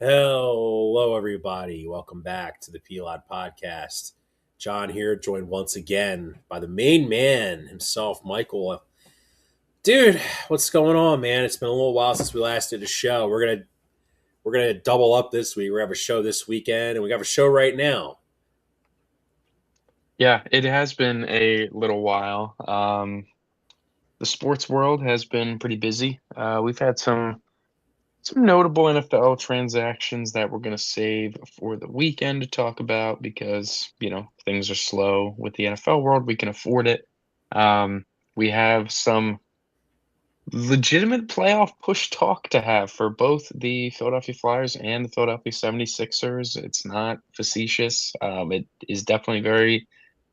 Hello, everybody. Welcome back to the TheP-LotPodcast. John here, joined once again by the main man himself, Michael. Dude, what's going on, man? It's been a little while since we last did a show. We're gonna double up this week. We have a show this weekend, and we have a show right now. Yeah, it has been a little while. The sports world has been pretty busy. We've had some notable NFL transactions that we're going to save for the weekend to talk about because, things are slow with the NFL world. We can afford it. We have some legitimate playoff push talk to have for both the Philadelphia Flyers and the Philadelphia 76ers. It's not facetious. It is definitely very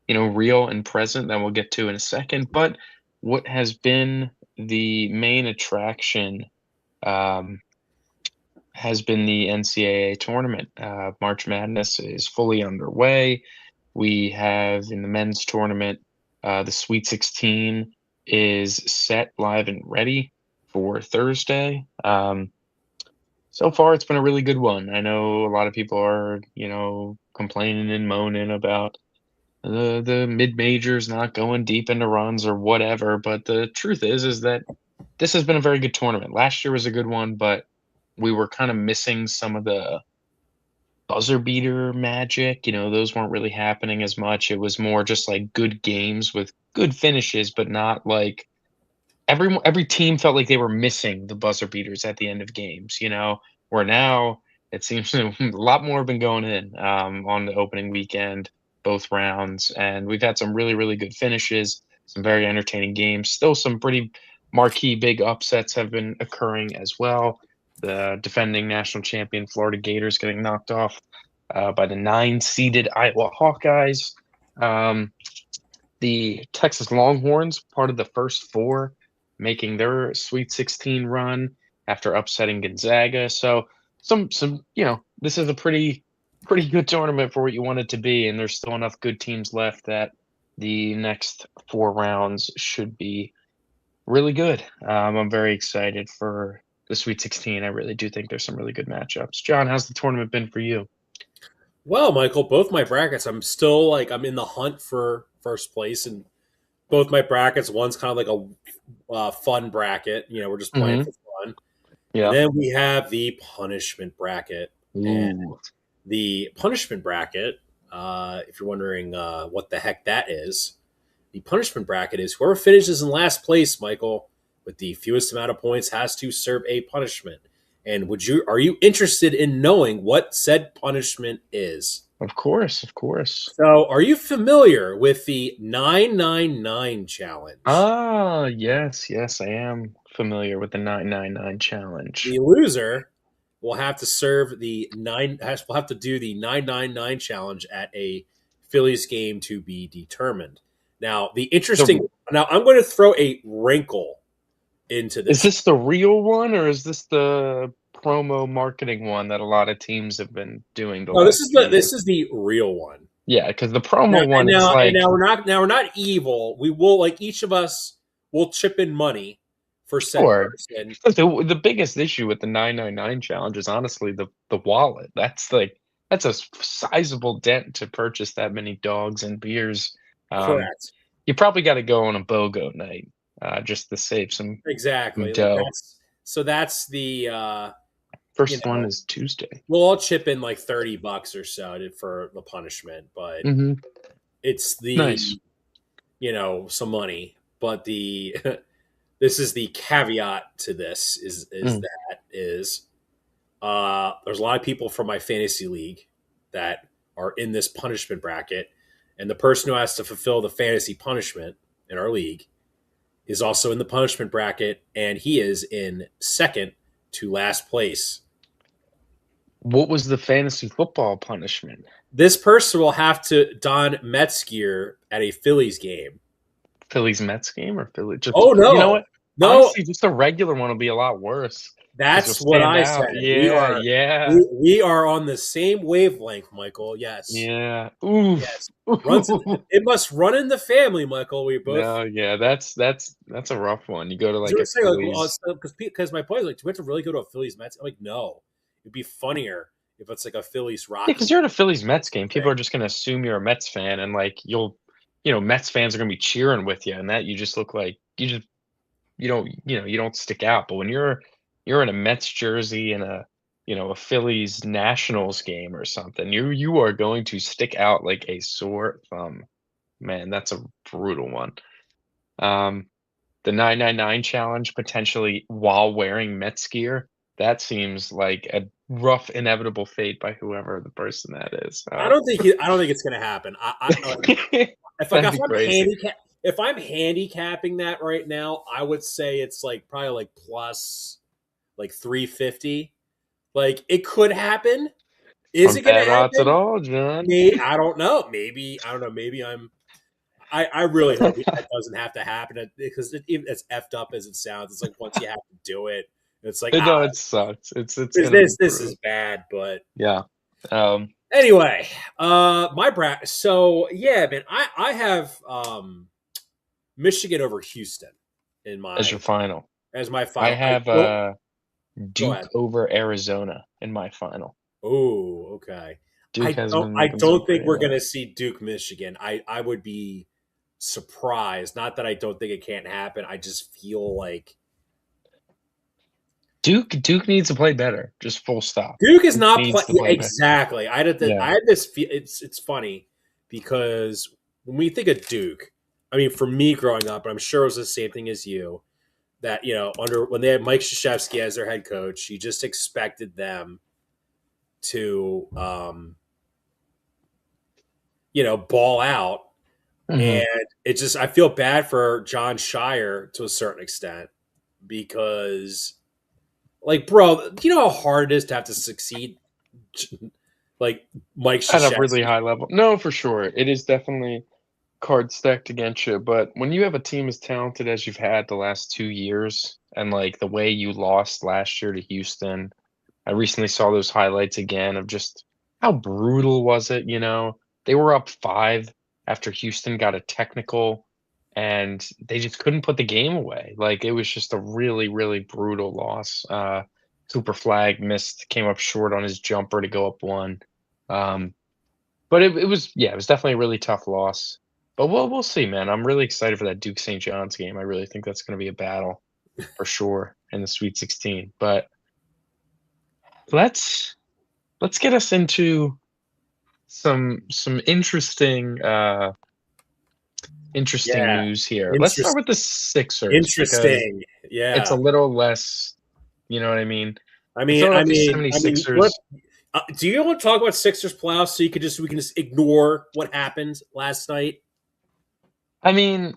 real and present that we'll get to in a second. But what has been the main attraction has been the NCAA tournament. March Madness is fully underway. We have in the men's tournament, the Sweet 16 is set, live, and ready for Thursday. So far, it's been a really good one. I know a lot of people are, complaining and moaning about the mid majors not going deep into runs or whatever. But the truth is that this has been a very good tournament. Last year was a good one, but we were kind of missing some of the buzzer beater magic. Those weren't really happening as much. It was more just like good games with good finishes, but not like every team felt like they were missing the buzzer beaters at the end of games. Where now it seems a lot more have been going in on the opening weekend, both rounds, and we've had some really, really good finishes, some very entertaining games. Still some pretty marquee big upsets have been occurring as well. The defending national champion Florida Gators getting knocked off by the 9-seeded Iowa Hawkeyes. The Texas Longhorns, part of the first four, making their Sweet 16 run after upsetting Gonzaga. So this is a pretty good tournament for what you want it to be, and there's still enough good teams left that the next four rounds should be really good. I'm very excited for the Sweet 16. I really do think there's some really good matchups. John, how's the tournament been for you? Well, Michael, both my brackets, I'm still I'm in the hunt for first place, and both my brackets. One's kind of like a fun bracket. We're just playing Mm-hmm. for fun. And Yeah. then we have the punishment bracket. And Ooh. the punishment bracket, if you're wondering what the heck that is, the punishment bracket is whoever finishes in last place, Michael, with the fewest amount of points has to serve a punishment. And are you interested in knowing what said punishment is? Of course, of course. So, are you familiar with the 999 challenge? Yes, I am familiar with the 999 challenge. The loser will have to serve will have to do the 999 challenge at a Phillies game to be determined. Now, The now I'm going to throw a wrinkle into Is this. this the real one or is this the promo marketing one that a lot of teams have been doing the No, last few this years? is the real one. Yeah, because the promo one is And like, now we're not evil. We will each of us will chip in money for said sure. person. The biggest issue with the 999 challenge is honestly the wallet. That's a sizable dent to purchase that many dogs and beers. Um, Correct. you probably got to go on a BOGO night just to save some Exactly. dough. That's the you First one know is Tuesday. we'll all chip in like $30 or so for the punishment, but Hmm. it's Nice. some money. But the this is the caveat to this Mm. is there's a lot of people from my fantasy league that are in this punishment bracket, and the person who has to fulfill the fantasy punishment in our league is also in the punishment bracket, and he is in second to last place. What was the fantasy football punishment? This person will have to don Mets gear at a Phillies game. Phillies Mets game or Philly? Just Oh you know no, what? no, Honestly, just a regular one will be a lot worse because you'll that's what stand I said. out. Yeah, yeah, We are on the same wavelength, Michael. Yes, yeah. Oof. yes. It must run in the family, Michael. We both. No, yeah, that's a rough one. You go to You like were a saying Phillies. because my point is like, do we have to really go to a Phillies Mets? I'm like, no. It'd be funnier if it's like a Phillies Yeah, Rockies because you're at a Phillies Mets game. thing. People are just gonna assume you're a Mets fan, and like Mets fans are gonna be cheering with you, and that you just look like you don't stick out. But when you're in a Mets jersey and a Phillies Nationals game or something, you are going to stick out like a sore thumb. Man, that's a brutal one. Um, the 999 challenge potentially while wearing Mets gear, that seems like a rough, inevitable fate by whoever the person that is. I don't think it's gonna happen. If like That'd if be I'm crazy. if I'm handicapping that right now, I would say it's like probably like plus like 350. Like it could happen. Is On it gonna bad odds at happen? all, John. Me, I don't know. Maybe I don't know. Maybe I really hope that doesn't have to happen because even as effed up as it sounds, it's like once you have to do it, it's like No, it sucks. It's is gonna be this is brutal. bad. But Yeah. anyway, my brat. So yeah, man, I have Michigan over Houston in As my your final. as my I final. I have don't go Duke ahead. over Arizona in my final. Oh, okay. Duke has been I making some don't think pretty we're nice. gonna see Duke Michigan. I would be surprised. Not that I don't think it can't happen. I just feel like Duke needs to play better. Just full stop. Duke is Duke not needs play to yeah, play better. exactly. Yeah. I had this. It's funny because when we think of Duke, I mean, for me growing up, I'm sure it was the same thing as you. That under when they had Mike Krzyzewski as their head coach, you just expected them to ball out, Hmm. and it just I feel bad for John Shire to a certain extent because like, bro, do you know how hard it is to have to succeed like Mike At a really Krzyzewski? high level. No, for sure. It is definitely cards stacked against you. But when you have a team as talented as you've had the last 2 years, and like the way you lost last year to Houston, I recently saw those highlights again of just how brutal was it, you know? They were up 5 after Houston got a technical, and they just couldn't put the game away. Like, it was just a really, really brutal loss. Cooper Flag missed, came up short on his jumper to go up 1. Um, but it was yeah, it was definitely a really tough loss. But we'll see, man. I'm really excited for that Duke St. John's game. I really think that's gonna be a battle for sure in the Sweet 16. But let's let's get us into some interesting Yeah, news here. Let's start interest, with the Sixers because interesting. it's a Yeah, little less, you know what I mean? I The mean, Philadelphia what 76ers, do you want to talk about Sixers playoffs so we can just ignore what happened last night? I mean,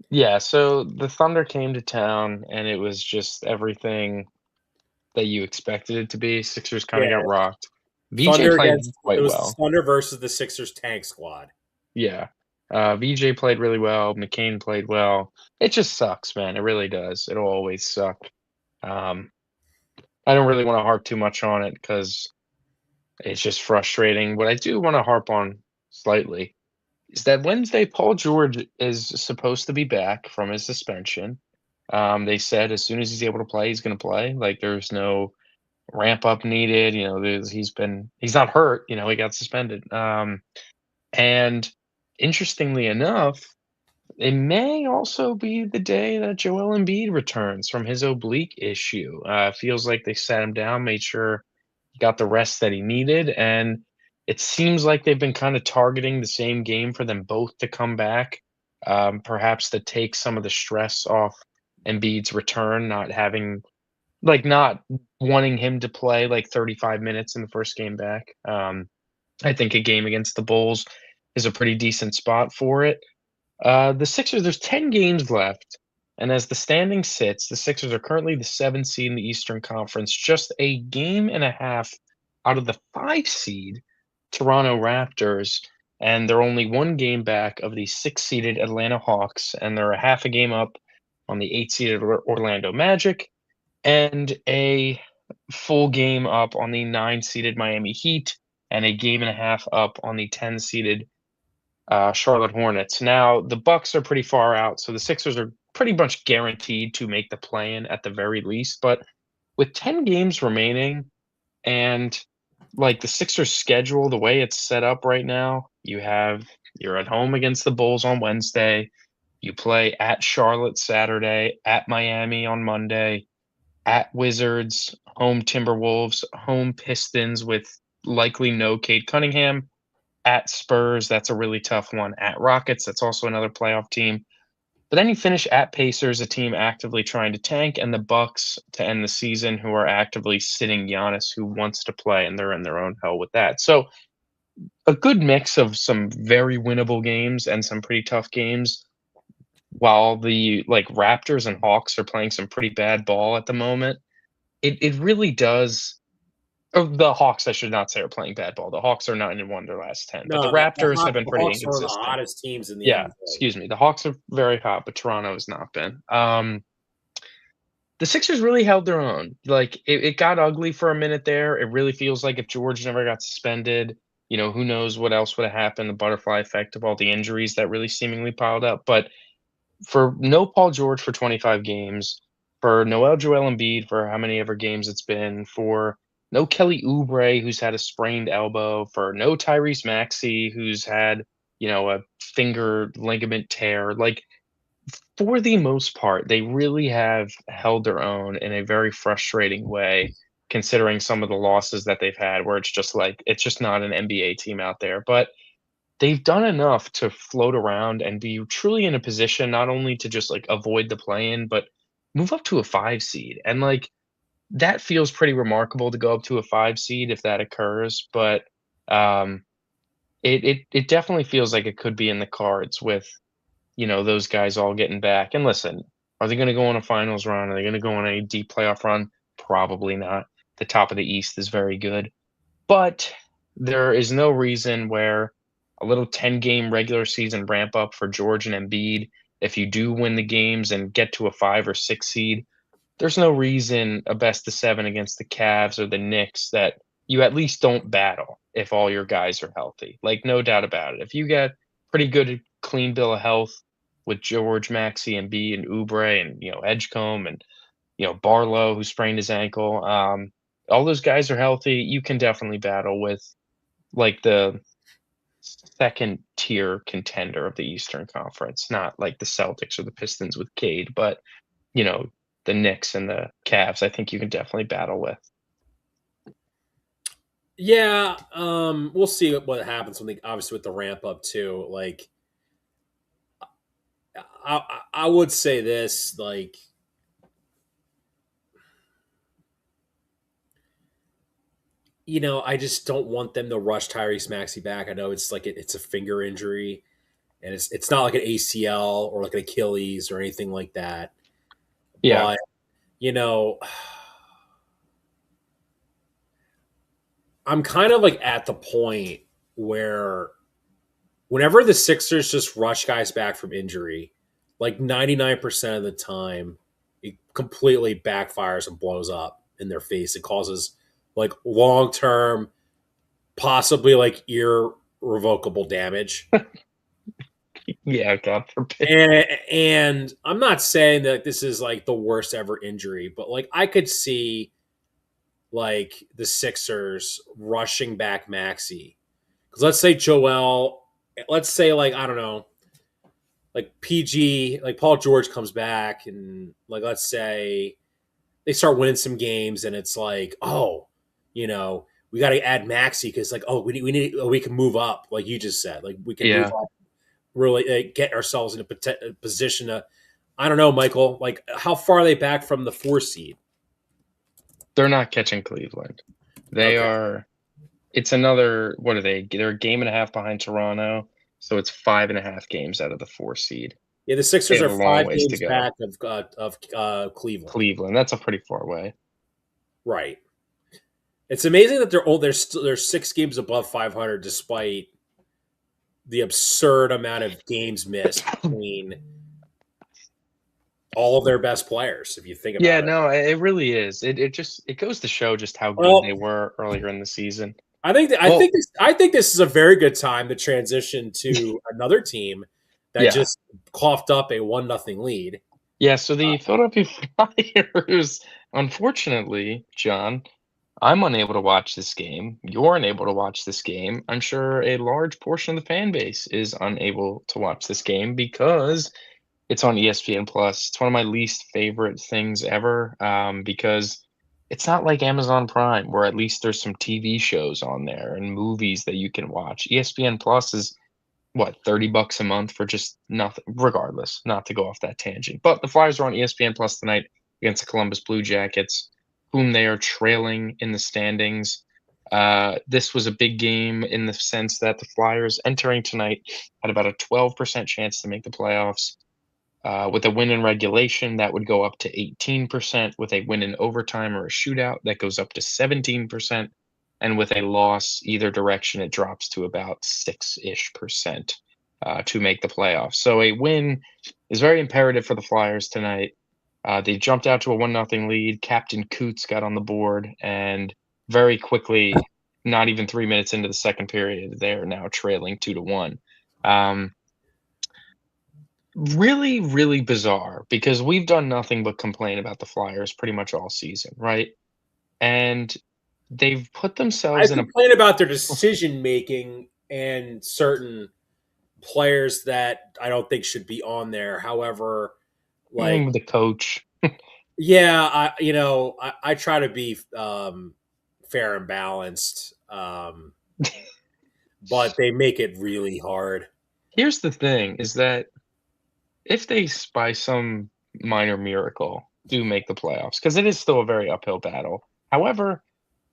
yeah, so the Thunder came to town and it was just everything that you expected it to be. Sixers kind of Yeah, got rocked. VJ Thunder played against it quite was the well. Thunder versus the Sixers tank squad. Yeah. VJ played really well. McCain played well. It just sucks, man. It really does. It'll always suck. Um, I don't really want to harp too much on it because it's just frustrating. What I do want to harp on slightly is that Wednesday, Paul George is supposed to be back from his suspension. They said as soon as he's able to play, he's going to play. Like there's no ramp up needed. He's not hurt. He got suspended. And interestingly enough, it may also be the day that Joel Embiid returns from his oblique issue. Feels like they sat him down, made sure he got the rest that he needed, and it seems like they've been kind of targeting the same game for them both to come back, perhaps to take some of the stress off Embiid's return, not wanting him to play like 35 minutes in the first game back. I think a game against the Bulls is a pretty decent spot for it. The Sixers, there's 10 games left, and as the standing sits, the Sixers are currently the 7th seed in the Eastern Conference, just a game and a half out of the 5 seed Toronto Raptors, and they're only 1 game back of the 6 seeded Atlanta Hawks, and they're a half a game up on the 8 seeded Orlando Magic, and a full game up on the 9 seeded Miami Heat, and a game and a half up on the 10 seeded Charlotte Hornets. Now, the Bucks are pretty far out, so the Sixers are pretty much guaranteed to make the play-in at the very least. But with 10 games remaining and like the Sixers schedule, the way it's set up right now, you're at home against the Bulls on Wednesday. You play at Charlotte Saturday, at Miami on Monday, at Wizards, home Timberwolves, home Pistons with likely no Cade Cunningham, at Spurs, that's a really tough one, at Rockets, that's also another playoff team. But then you finish at Pacers, a team actively trying to tank, and the Bucks to end the season, who are actively sitting Giannis, who wants to play, and they're in their own hell with that. So a good mix of some very winnable games and some pretty tough games, while the like Raptors and Hawks are playing some pretty bad ball at the moment. It really does. Oh, the Hawks, I should not say, are playing bad ball. The Hawks are 9-1 their last 10, but the No, Raptors have been The pretty Hawks are one of the inconsistent. hottest teams in the Yeah, NBA. excuse me. The Hawks are very hot, but Toronto has not been. The Sixers really held their own. Like it got ugly for a minute there. It really feels like if George never got suspended, who knows what else would have happened, the butterfly effect of all the injuries that really seemingly piled up. But for no Paul George for 25 games, for Noel Joel Embiid for how many ever games it's been, for no Kelly Oubre who's had a sprained elbow, for no Tyrese Maxey who's had, a finger ligament tear. Like for the most part, they really have held their own in a very frustrating way, considering some of the losses that they've had, where it's just not an NBA team out there. But they've done enough to float around and be truly in a position not only to just like avoid the play-in, but move up to a 5 seed. And like that feels pretty remarkable to go up to a 5 seed if that occurs. But um, it definitely feels like it could be in the cards with those guys all getting back. And listen, are they going to go on a finals run? Are they going to go on a deep playoff run? Probably not. The top of the East is very good. But there is no reason where a little 10-game regular season ramp up for George and Embiid, if you do win the games and get to a 5 or 6 seed, there's no reason a best of 7 against the Cavs or the Knicks that you at least don't battle if all your guys are healthy. Like, no doubt about it. If you get pretty good, clean bill of health with George, Maxey, and B and Oubre and, Edgecombe and, Barlow, who sprained his ankle, all those guys are healthy. You can definitely battle with like the second tier contender of the Eastern Conference, not like the Celtics or the Pistons with Cade, but you know, the Knicks and the Cavs, I think you can definitely battle with. Yeah, we'll see what happens when obviously with the ramp up too. Like, I would say this, like, I just don't want them to rush Tyrese Maxey back. I know it's like it's a finger injury, and it's not like an ACL or like an Achilles or anything like that. Yeah. But you know, I'm kind of like at the point where whenever the Sixers just rush guys back from injury, like 99% of the time, it completely backfires and blows up in their face. It causes like long term, possibly like irrevocable damage. Yeah, God forbid. And I'm not saying that this is like the worst ever injury, but like I could see like the Sixers rushing back Maxi. Because let's say Joel, let's say like, I don't know, like PG, like Paul George comes back and like let's say they start winning some games and it's like, oh, we got to add Maxi because like, oh, we can move up, like you just said, like we can move Yeah. up, really get ourselves in a position to, I don't know, Michael, like how far are they back from the 4 seed? They're not catching Cleveland. They Okay, are it's another what are they? They're a game and a half behind Toronto, so it's 5.5 games out of the 4 seed. yeah, the They Sixers have are a long five ways to games go. back of Cleveland, Cleveland, that's a pretty far away. right? It's amazing that they're 6 games above 500 despite the absurd amount of games missed between all of their best players. If you think Yeah, about it, no, it really is. It goes to show just how good well, they were earlier in the season. I think Well, this is a very good time to transition to another team that yeah. just coughed up a 1-0 lead. Yeah, so the Philadelphia Flyers Unfortunately, John, I'm unable to watch this game. You're unable to watch this game. I'm sure a large portion of the fan base is unable to watch this game because it's on ESPN Plus. It's one of my least favorite things ever, because it's not like Amazon Prime, where at least there's some TV shows on there and movies that you can watch. ESPN Plus is what, $30 a month for just nothing. Regardless, not to go off that tangent. But the Flyers are on ESPN Plus tonight against the Columbus Blue Jackets, whom they are trailing in the standings. This was a big game in the sense that the Flyers entering tonight had about a 12% chance to make the playoffs. With a win in regulation, that would go up to 18%. With a win in overtime or a shootout, that goes up to 17%. And with a loss, either direction, it drops to about 6-ish percent to make the playoffs. So a win is very imperative for the Flyers tonight. They jumped out to a 1-0 lead. Captain Coots got on the board, and very quickly, not even 3 minutes into the second period, they're now trailing 2-1. Really, really bizarre because we've done nothing but complain about the Flyers pretty much all season, right? And they've put I themselves in a complain about their decision making and certain players that I don't think should be on there. However, like the coach. yeah, I try to be fair and balanced, but they make it really hard. Here's the thing is that if they, by some minor miracle, do make the playoffs, because it is still a very uphill battle. However,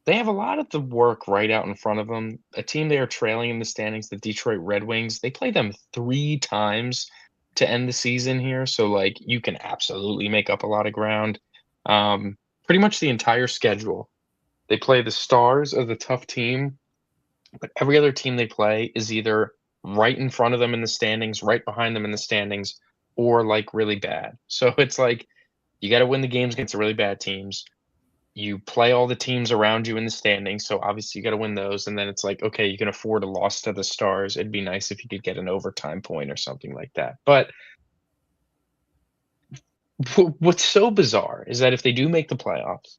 they have a lot of the work right out in front of them. A team they are trailing in the standings, the Detroit Red Wings, they play them 3 times to end the season here, so, like, you can absolutely make up a lot of ground. Pretty much the entire schedule. They play the Stars as a tough team, but every other team they play is either right in front of them in the standings, right behind them in the standings, or, like, really bad. So it's like, you gotta win the games against the really bad teams. You play all the teams around you in the standings, so obviously you gotta win those, and then it's like, okay, you can afford a loss to the Stars. It'd be nice if you could get an overtime point or something like that. But what's so bizarre is that if they do make the playoffs,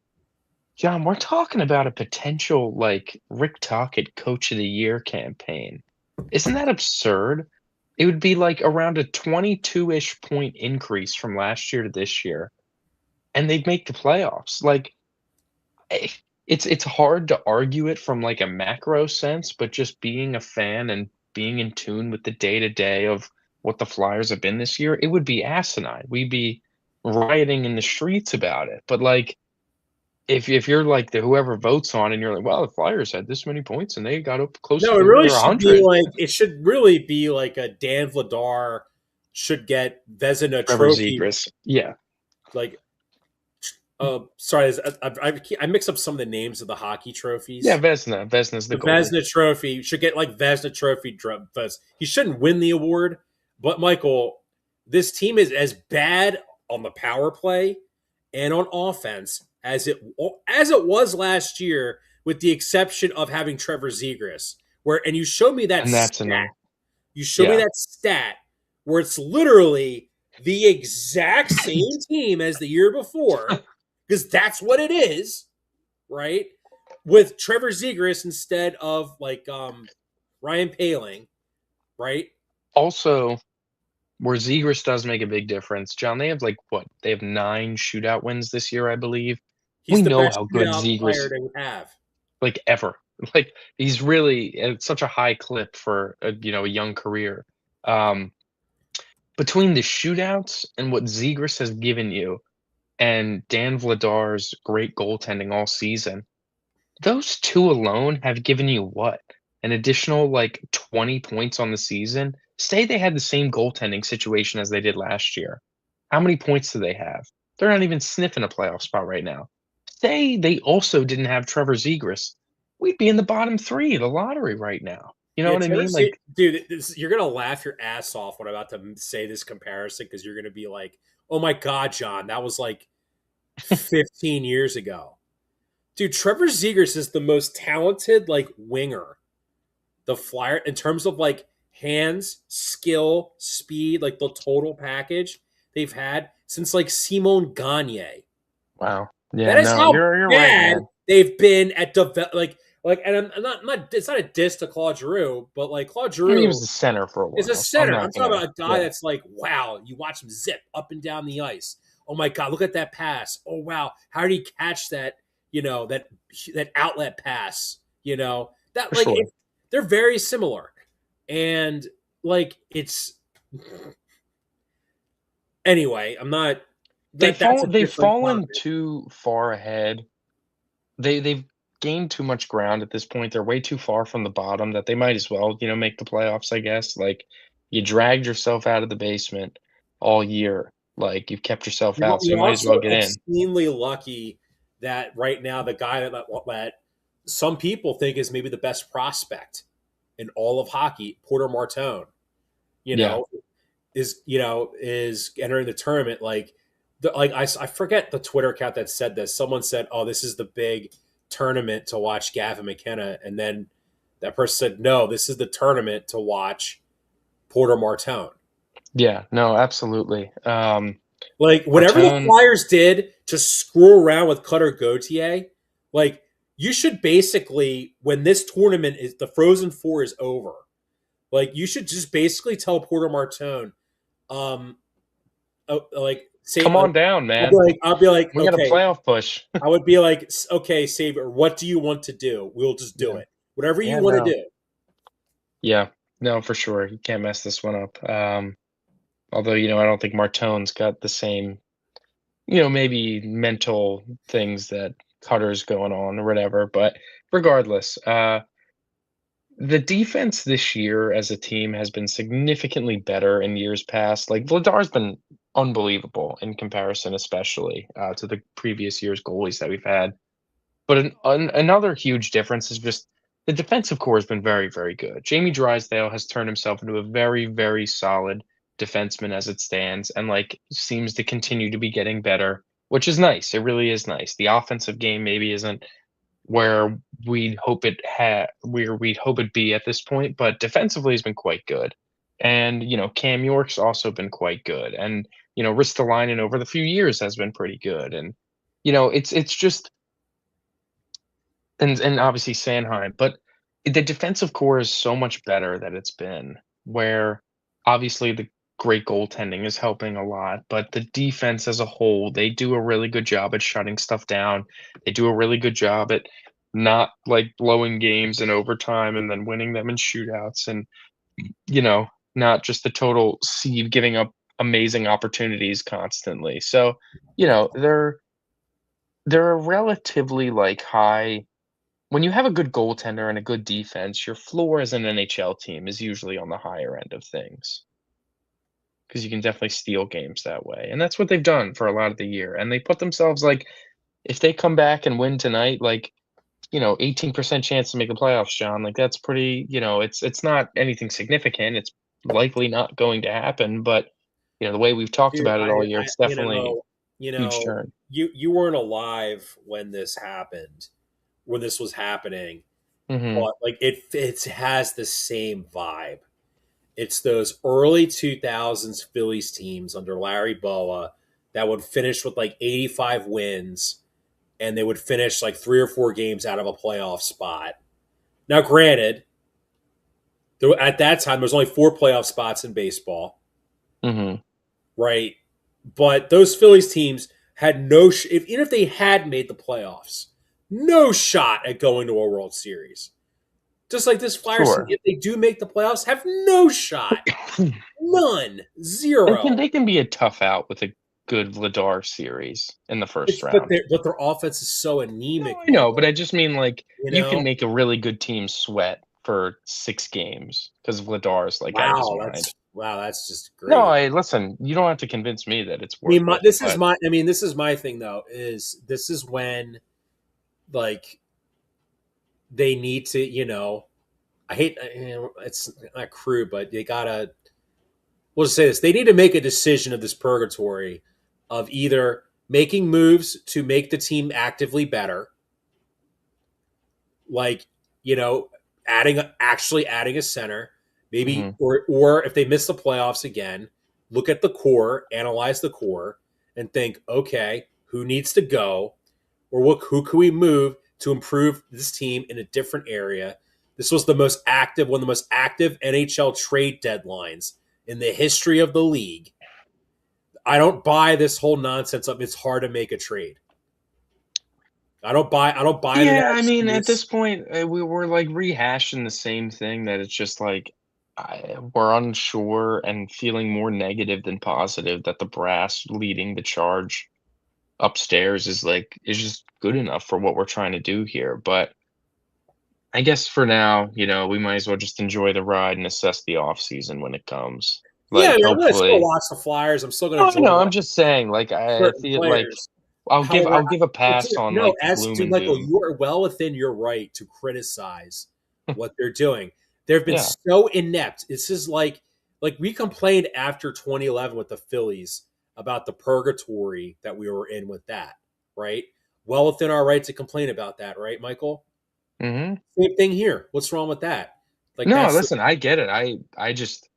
John, we're talking about a potential, like, Rick Tocchet Coach of the Year campaign. Isn't that absurd? It would be, like, around a 22-ish point increase from last year to this year, and they'd make the playoffs. Like, Eh, it's hard to argue it from, like, a macro sense, but just being a fan and being in tune with the day-to-day of what the Flyers have been this year, it would be asinine. We'd be rioting in the streets about it. But, like, if you're, like, the whoever votes on and you're like, "Well, the Flyers had this many points and they got up close No, to it really their should be 100." like it should really be like a Dan Vladar should get Vezina Trevor trophy. Zegras. Yeah. Like, sorry, I mix up some of the names of the hockey Yeah, trophies. Vezina. Vezina's the The goalie. Vezina Trophy should get like Vezina Trophy. He shouldn't win the award, but Michael, this team is as bad on the power play and on offense as it was last year, with the exception of having Trevor Zegras. Where and you showed me that And that's stat. enough. You showed me Yeah. that stat where it's literally the exact same team as the year before, because that's what it is, right? With Trevor Zegras instead of like Ryan Paling, right? Also, where Zegras does make a big difference, John, they have, like, what? They have 9 shootout wins this year, I believe. We He's the know best how good shootout player Zegras, they would have. like, ever. Like, he's really at such a high clip for a young career. Um, Between the shootouts and what Zegras has given you and Dan Vladar's great goaltending all season, those 2 alone have given you what? An additional, like, 20 points on the season? Say they had the same goaltending situation as they did last year. How many points do they have? They're not even sniffing a playoff spot right now. Say they also didn't have Trevor Zegras. We'd be in the bottom 3 of the lottery right now. You know Yeah, what I mean? Like, dude, you're gonna laugh your ass off when I'm about to say this comparison because you're gonna be like, "Oh my god, John, that was like 15 years ago." Dude, Trevor Zegers is the most talented like winger the Flyer in terms of like hands, skill, speed, like the total package they've had since like Simon Gagne. wow. Yeah, That is no, how you're right, bad man. they've been at like. And I'm not. It's not a diss to Claude Giroux, but like Claude And he Giroux was the center for a is a while, so I'm center. I'm not talking gonna. about a guy Yeah, that's like, wow, you watch him zip up and down the ice. Oh my god, look at that pass. Oh wow, how did he catch that? That outlet pass. That for like sure. they're very similar, and like it's anyway. I'm not that's a They've different fallen topic. too far ahead. They've gained too much ground at this point. They're way too far from the bottom that they might as well, make the playoffs, I guess. Like, you dragged yourself out of the basement all year. Like, you've kept yourself You're, out, so you you're might as also well get in. obscenely lucky that right now the guy that some people think is maybe the best prospect in all of hockey, Porter Martone, you Yeah. know, is entering the tournament. I forget the Twitter account that said this. Someone said, "Oh, this is the big tournament to watch Gavin McKenna," and then that person said, "No, this is the tournament to watch Porter Martone." Yeah. No, absolutely. Like whatever the Martone, Flyers did to screw around with Cutter Gauthier, like you should basically when this tournament is the Frozen Four is over, like you should just basically tell Porter Martone, um, like say come like on down, I'll be man. like I'll be like We got a okay, playoff push. I would be like okay, Savior, what do you want to do? We'll just do Yeah. it. Whatever you Yeah, want to no. do. Yeah. No, for sure. You can't mess this one up. Although, I don't think Martone's got the same, maybe mental things that Cutter's going on or whatever. But regardless, the defense this year as a team has been significantly better in years past. Like, Vladar's been unbelievable in comparison, especially to the previous year's goalies that we've had. But another huge difference is just the defensive core has been very, very good. Jamie Drysdale has turned himself into a very, very solid defenseman as it stands, and like seems to continue to be getting better, which is nice. It really is nice. The offensive game maybe isn't where we'd hope it'd be at this point, but defensively has been quite good. And Cam York's also been quite good, and Ristolainen over the few years has been pretty good, and it's just and obviously Sanheim, but the defensive core is so much better that it's been, where obviously the great goaltending is helping a lot, but the defense as a whole, they do a really good job at shutting stuff down. They do a really good job at not like blowing games in overtime and then winning them in shootouts and you know, not just the total sieve giving up amazing opportunities constantly. So, they're a relatively like high when you have a good goaltender and a good defense, your floor as an NHL team is usually on the higher end of things because you can definitely steal games that way. And that's what they've done for a lot of the year. And they put themselves like, if they come back and win tonight, like, 18% chance to make the playoffs, John. Like that's pretty, it's not anything significant. It's likely not going to happen, but the way we've talked Dude, about it all year, I it's definitely you huge know, turn. you weren't alive when this happened, when this was happening, Hmm. but like it has the same vibe. It's those early 2000s Phillies teams under Larry Boa that would finish with like 85 wins and they would finish like 3 or 4 games out of a playoff spot. Now, granted, at that time, there was only 4 playoff spots in baseball, Hmm. right? But those Phillies teams had no, even if they had made the playoffs, no shot at going to a World Series. Just like this Flyers team, Sure. if they do make the playoffs, have no shot. None. Zero. They can be a tough out with a good Vladar series in the first It's but round. their offense is so anemic, No, I know, but Michael. I just mean like You you can know, make a really good team sweat for 6 games because Vladar is like out of his wow, mind. that's just No, great. I listen. You don't have to convince me that it's I mean, worth it, but this is my thing though. Is this is when like they need to, I hate it's not crude, but they gotta. We'll just say this: they need to make a decision of this purgatory of either making moves to make the team actively better, like adding a center, maybe, mhm, or if they miss the playoffs again, look at the core, analyze the core, and think, okay, who needs to go? or what who can we move to improve this team in a different area. This was the most active, one of the most active NHL trade deadlines in the history of the league. I don't buy this whole nonsense of it's hard to make a trade. I don't buy into Yeah, that I mean, at excuse. this point, we were like rehashing the same thing that it's just like we're unsure and feeling more negative than positive that the brass leading the charge upstairs is just good enough for what we're trying to do here. But I guess for now, we might as well just enjoy the ride and assess the off season when it comes. Yeah, I Like, mean, I'm gonna still hopefully, watch the Flyers. I'm still gonna oh enjoy no, I'm just saying, like, I certain feel like players. I'll However, give a pass on no, like the as gloom dude, and Michael, doom. you are well within your right to criticize what they're doing. They've been Yeah. so inept. This is like we complained after 2011 with the Phillies about the purgatory that we were in with that, right? Well within our right to complain about that, right, Michael? Hmm. Same thing here. What's wrong with that? Like No, that's listen, I get it. I just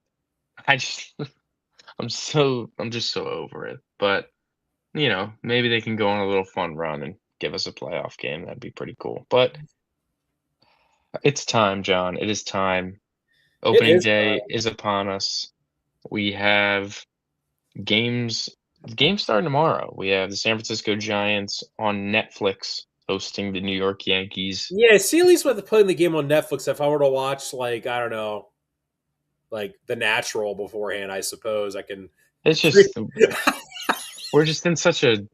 I'm just so over it. But, maybe they can go on a little fun run and give us a playoff game. That'd be pretty cool. But it's time, John. It is time. it Opening is. day is upon us. We have games games starting tomorrow. We have the San Francisco Giants on Netflix hosting the New York Yankees. Yeah, see, at least with putting the game on Netflix, if I were to watch, like, I don't know, like The Natural beforehand, I suppose I can. It's just we're just in such a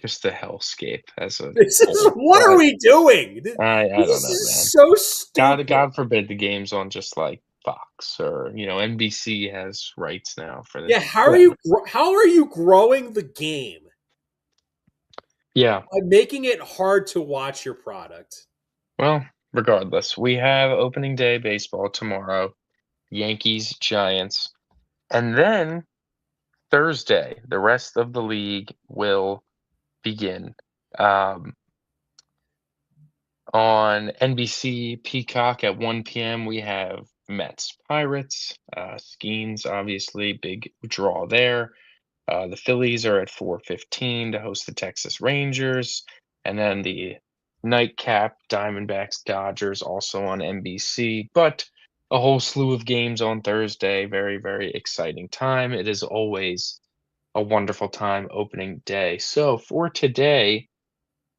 just a hellscape as a This is whole. what are But we doing? This I don't know, is man. so stupid. God forbid the game's on just like Fox or NBC has rights now for the Yeah, whatever. how are you growing the game Yeah. by making it hard to watch your product? Well, regardless, we have opening day baseball tomorrow. Yankees, Giants. And then Thursday, the rest of the league will begin. Um, on NBC Peacock at 1 p.m., we have Mets Pirates. Skeens, obviously, big draw there. The Phillies are at 4:15 to host the Texas Rangers. And then the nightcap Diamondbacks Dodgers also on NBC. But a whole slew of games on Thursday. Very, very exciting time. It is always a wonderful time opening day. So for today,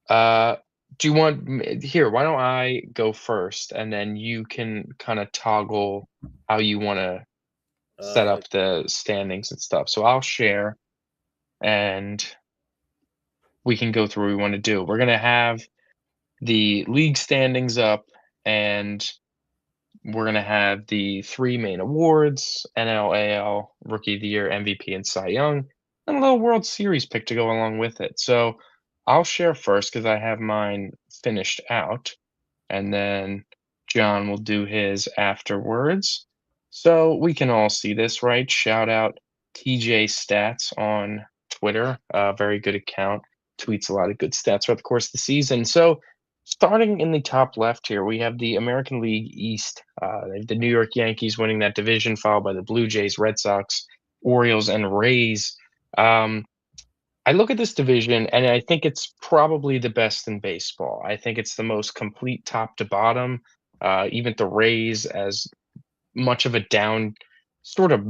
uh, do you want here? Why don't I go first, and then you can kind of toggle how you want to set Uh, up the standings and stuff. So I'll share, and we can go through what we want to do. We're gonna have the league standings up, and we're gonna have the three main awards: NL, AL, Rookie of the Year, MVP, and Cy Young, and a little World Series pick to go along with it. So I'll share first because I have mine finished out, and then John will do his afterwards. So we can all see this, right? Shout out TJ Stats on Twitter. Very good account. Tweets a lot of good stats throughout the course of the season. So starting in the top left here, we have the American League East. They have the New York Yankees winning that division, followed by the Blue Jays, Red Sox, Orioles, and Rays. Um, I look at this division and I think it's probably the best in baseball. I think it's the most complete top to bottom. Even the Rays, as much of a down sort of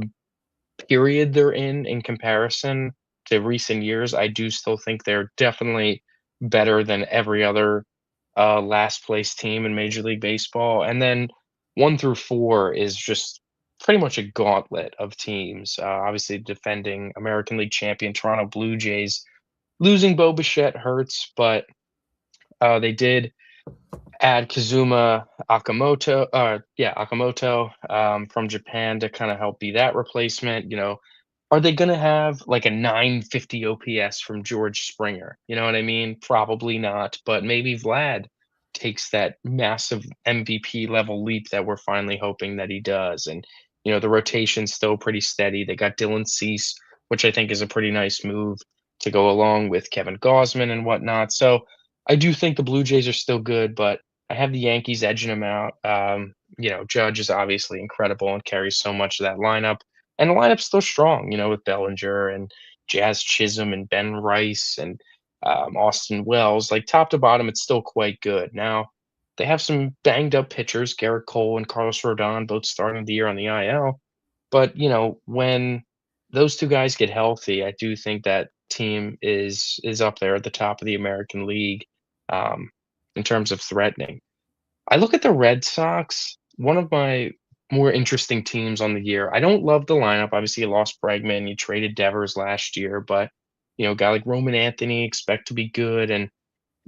period they're in comparison to recent years, I do still think they're definitely better than every other last place team in Major League Baseball. And then 1 through 4 is just pretty much a gauntlet of teams. Obviously, defending American League champion Toronto Blue Jays. Losing Bo Bichette hurts, but they did add Kazuma Akamoto from Japan to kind of help be that replacement. Are they going to have like a 950 OPS from George Springer? You know what I mean? Probably not, but maybe Vlad takes that massive MVP level leap that we're finally hoping that he does. And the rotation's still pretty steady. They got Dylan Cease, which I think is a pretty nice move to go along with Kevin Gausman and whatnot. So I do think the Blue Jays are still good, but I have the Yankees edging them out. Judge is obviously incredible and carries so much of that lineup. And the lineup's still strong, with Bellinger and Jazz Chisholm and Ben Rice and Austin Wells. Like top to bottom, it's still quite good. Now they have some banged up pitchers, Garrett Cole and Carlos Rodon, both starting the year on the IL. But when those two guys get healthy, I do think that team is up there at the top of the American League um, in terms of threatening. I look at the Red Sox, one of my more interesting teams on the year. I don't love the lineup. Obviously, you lost Bregman, you traded Devers last year, but a guy like Roman Anthony expect to be good, and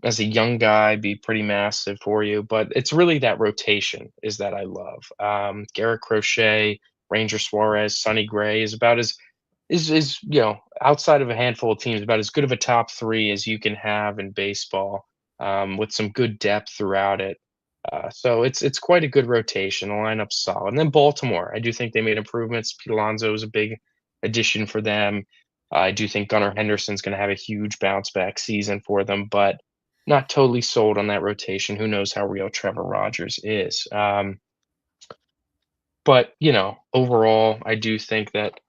as a young guy, be pretty massive for you. But it's really that rotation is that I love. Garrett Crochet, Ranger Suarez, Sonny Gray is about as is outside of a handful of teams about as good of a top three as you can have in baseball, with some good depth throughout it. So it's quite a good rotation. The lineup's solid. And then Baltimore, I do think they made improvements. Pete Alonso is a big addition for them. I do think Gunnar Henderson's going to have a huge bounce back season for them, but not totally sold on that rotation. Who knows how real Trevor Rogers is? But overall, I do think that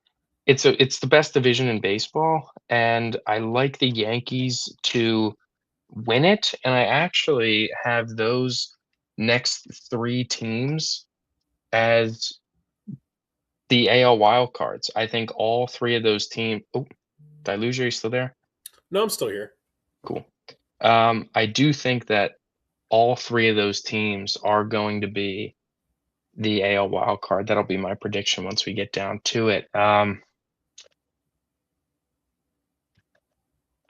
it's the best division in baseball, and I like the Yankees to win it, and I actually have those next 3 teams as the AL wild cards. I think all 3 of those teams. Oh, did I lose you? Are you still there? No, I'm still here. Cool. I do think that all 3 of those teams are going to be the AL wild card. That'll be my prediction once we get down to it.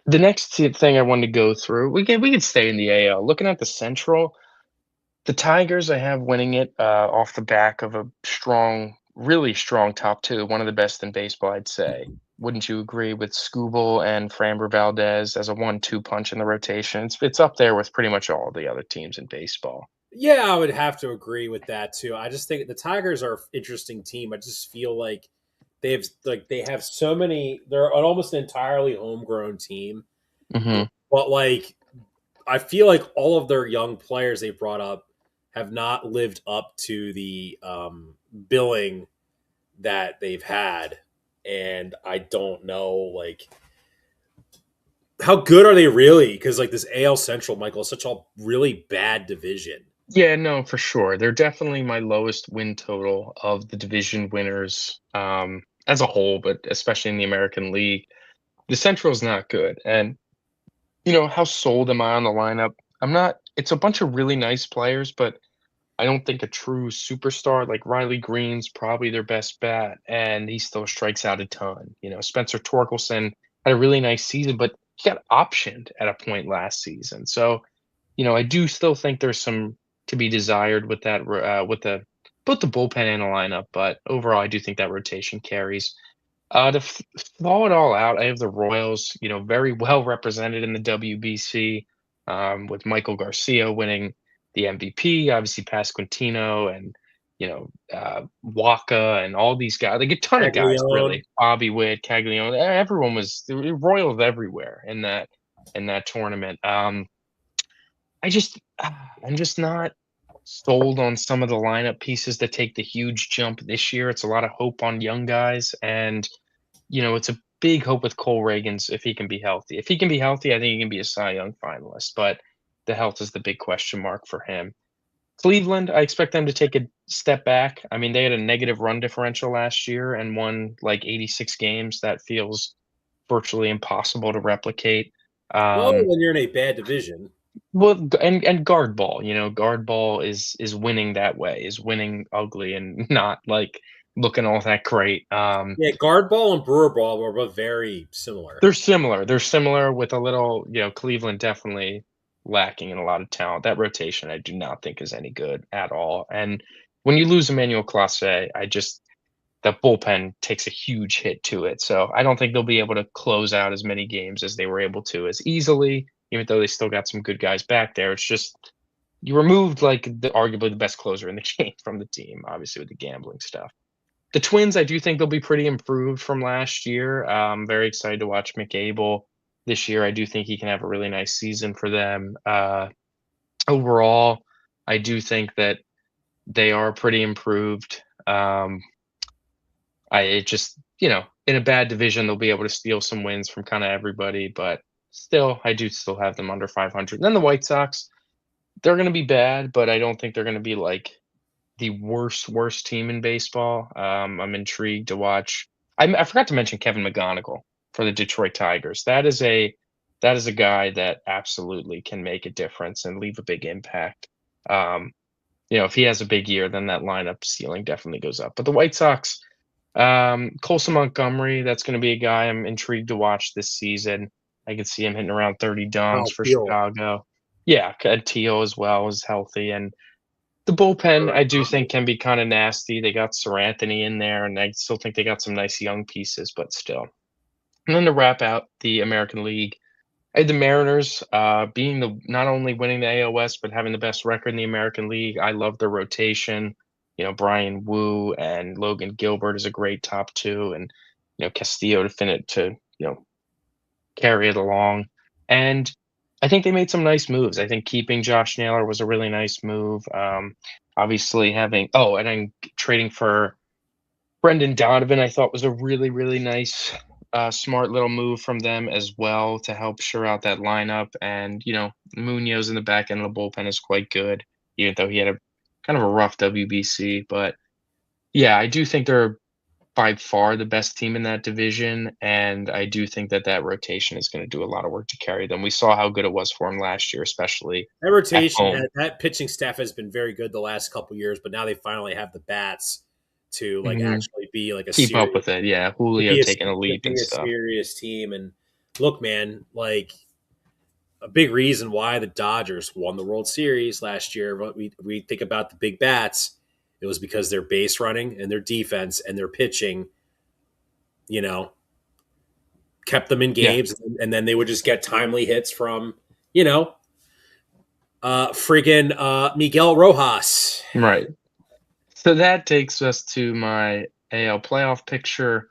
The next thing I wanted to go through, we could stay in the AL. Looking at the Central, the Tigers I have winning it off the back of a strong, really strong top 2, one of the best in baseball, I'd say. Wouldn't you agree with Skubal and Framber Valdez as a 1-2 punch in the rotation? It's up there with pretty much all the other teams in baseball. Yeah, I would have to agree with that too. I just think the Tigers are an interesting team. I just feel like they have so many. They're an almost entirely homegrown team, Hmm. but like I feel like all of their young players they brought up have not lived up to the billing that they've had, and I don't know like how good are they really? Because like this AL Central, Michael, is such a really bad division. Yeah, no, for sure. They're definitely my lowest win total of the division winners as a whole, but especially in the American League. The Central is not good. And, how sold am I on the lineup? I'm not, it's a bunch of really nice players, but I don't think a true superstar like Riley Green's probably their best bet, and he still strikes out a ton. Spencer Torkelson had a really nice season, but he got optioned at a point last season. So, I do still think there's some to be desired with that, with the both the bullpen and the lineup. But overall, I do think that rotation carries. To thaw it all out, I have the Royals, very well represented in the WBC, with Michael Garcia winning the MVP, obviously Pasquantino and Waka and all these guys, like a ton of guys, Caglione. really. Bobby Witt, Caglione, everyone was there were Royals everywhere in that tournament. I'm just not sold on some of the lineup pieces that take the huge jump this year. It's a lot of hope on young guys, and it's a big hope with Cole Reagans if he can be healthy. If he can be healthy, I think he can be a Cy Young finalist, but the health is the big question mark for him. Cleveland, I expect them to take a step back. I mean, they had a negative run differential last year and won like 86 games. That feels virtually impossible to replicate. Well, Um, when you're in a bad division. well, and guard ball, guard ball is winning that way, is winning ugly and not like looking all that great. Yeah, guard ball and brewer ball were both very similar. They're similar. They're similar with a little, Cleveland definitely lacking in a lot of talent. That rotation I do not think is any good at all. And when you lose Emmanuel Clase, that bullpen takes a huge hit to it. So I don't think they'll be able to close out as many games as they were able to as easily, even though they still got some good guys back there. It's just you removed like arguably the best closer in the game from the team, obviously with the gambling stuff. The Twins, I do think they'll be pretty improved from last year. I'm very excited to watch McAble this year. I do think he can have a really nice season for them. Overall, I do think that they are pretty improved. I it just in a bad division they'll be able to steal some wins from kind of everybody, but still, I do still have them under 500. Then the White Sox, they're going to be bad, but I don't think they're going to be like the worst team in baseball. I'm intrigued to watch. I forgot to mention Kevin McGonigal for the Detroit Tigers. That is a guy that absolutely can make a difference and leave a big impact. Um, if he has a big year, then that lineup ceiling definitely goes up. But the White Sox, Colson Montgomery, that's going to be a guy I'm intrigued to watch this season. I could see him hitting around 30 dungs Oh, for Peel. Chicago. Yeah, Teal as well is healthy, and the bullpen, I do think, can be kind of nasty. They got Sir Anthony in there, and I still think they got some nice young pieces, but still. And then to wrap out the American League, I had the Mariners being the not only winning the AL West, but having the best record in the American League. I love their rotation. Brian Wu and Logan Gilbert is a great top two, and Castillo to finish to carry it along. And I think they made some nice moves. I think keeping Josh Naylor was a really nice move. Obviously and then trading for Brendan Donovan, I thought was a really, really nice, smart little move from them as well to help shore out that lineup. And, Munoz in the back end of the bullpen is quite good, even though he had a kind of a rough WBC. But yeah, I do think they're by far the best team in that division, and I do think that rotation is gonna do a lot of work to carry them. We saw how good it was for them last year, especially That at rotation, home. that pitching staff has been very good the last couple years, but now they finally have the bats to like Mhm. actually be like a Keep up serious with it, yeah. to Julio be a taking a to leap and be a stuff. serious team. And look, man, like a big reason why the Dodgers won the World Series last year. But we think about the big bats, it was because their base running and their defense and their pitching, you know, kept them in Yeah, games, and then they would just get timely hits from, you know, friggin' Miguel Rojas. right. So that takes us to my AL playoff picture.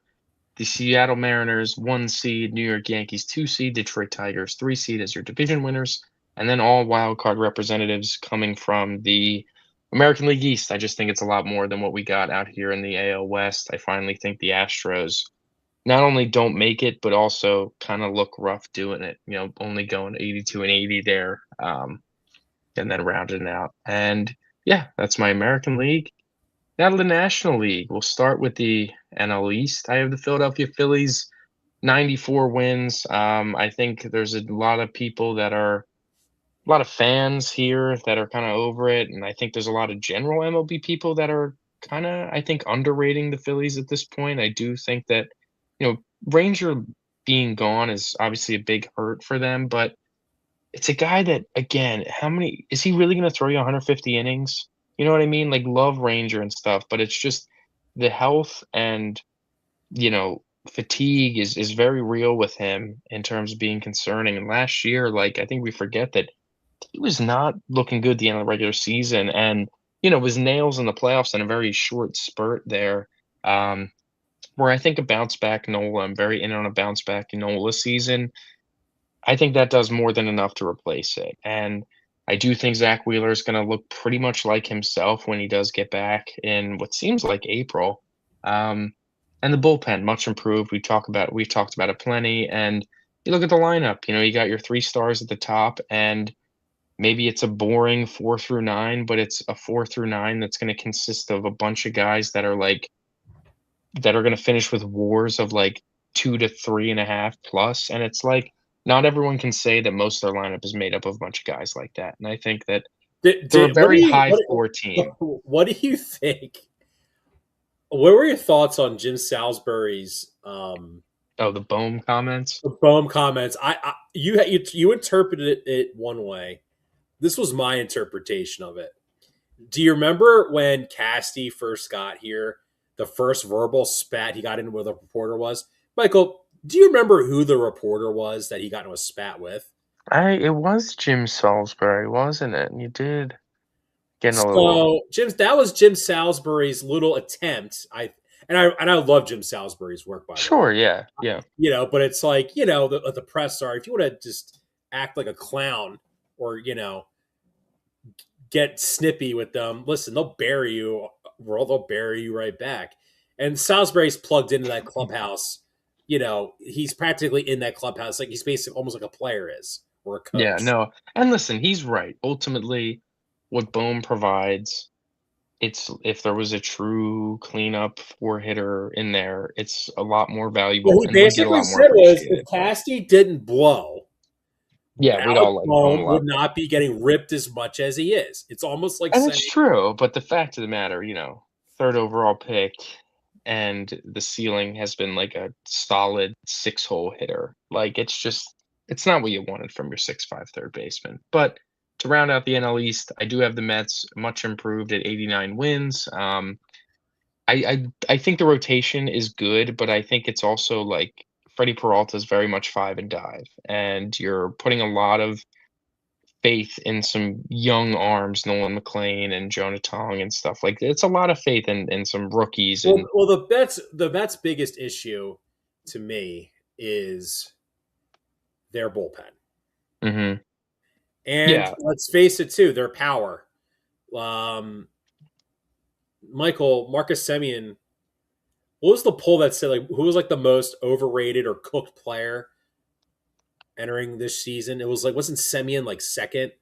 The Seattle Mariners, 1 seed, New York Yankees, 2 seed, Detroit Tigers, 3 seed as your division winners, and then all wild card representatives coming from the American League East. I just think it's a lot more than what we got out here in the AL West. I finally think the Astros not only don't make it, but also kind of look rough doing it. Only going 82 and 80 there, and then rounding it out. And yeah, that's my American League. Now to the National League. We'll start with the NL East. I have the Philadelphia Phillies, 94 wins. I think there's a lot of people that are a lot of fans here that are kind of over it, and I think there's a lot of general MLB people that are kind of, I think, underrating the Phillies at this point. I do think that, Ranger being gone is obviously a big hurt for them, but it's a guy that, again, how many is he really going to throw you 150 innings? You know what I mean? Like, love Ranger and stuff, but it's just the health and fatigue is very real with him in terms of being concerning. And last year, like, I think we forget that he was not looking good at the end of the regular season, and was nails in the playoffs in a very short spurt there. Where I think a bounce back Nola, I'm very in on a bounce back Nola season. I think that does more than enough to replace it. And I do think Zach Wheeler is going to look pretty much like himself when he does get back in what seems like April. And the bullpen much improved. We've talked about it plenty. And you look at the lineup. You got your 3 stars at the top, and maybe it's a boring 4 through 9, but it's a 4 through 9 that's going to consist of a bunch of guys that are going to finish with WARs of like 2 to 3.5 plus. And it's like not everyone can say that most of their lineup is made up of a bunch of guys like that. And I think that they're a What do very you high floor team. what do you think? What were your thoughts on Jim Salisbury's Oh, the Bohm comments. Bohm comments? You interpreted it one way. This was my interpretation of it. Do you remember when Casty first got here? The first verbal spat he got into with a reporter was Michael. Do you remember who the reporter was that he got into a spat with? It was Jim Salisbury, wasn't it? And you did get in a little. So that was Jim Salisbury's little attempt. I love Jim Salisbury's work, by the way. Sure, yeah, yeah. But it's like the press are, if you want to just act like a clown or get snippy with them, listen, they'll bury you. They'll bury you right back. And Salisbury's plugged into that clubhouse he's practically in that clubhouse. Like he's basically almost like a player is or a Yeah, coach. no. And listen, he's right. Ultimately, what Bohm provides, it's if there was a true cleanup four hitter in there, it's a lot more What valuable he and would get a basically lot more said was appreciated. if But Casty didn't blow, yeah, we'd Alec all like Bohm a Bohm would lot not better. be getting ripped as much as he is. It's almost like And saying, it's true, but the fact of the matter, third overall pick, and the ceiling has been like a solid six-hole hitter. Like it's not what you wanted from your 6'5" third baseman. But to round out the NL East, I do have the Mets much improved at 89 wins. I think the rotation is good, but I think it's also like Freddie Peralta is very much five and dive, and you're putting a lot of faith in some young arms, Nolan McLean and Jonah Tong and stuff like that. It's a lot of faith in some rookies well, and well, the Mets' biggest issue to me is their bullpen, mhm. and Yeah, let's face it, too, their power. Um, Marcus Semien. What was the poll that said like who was like the most overrated or cooked player entering this season? It was like wasn't Semien like second?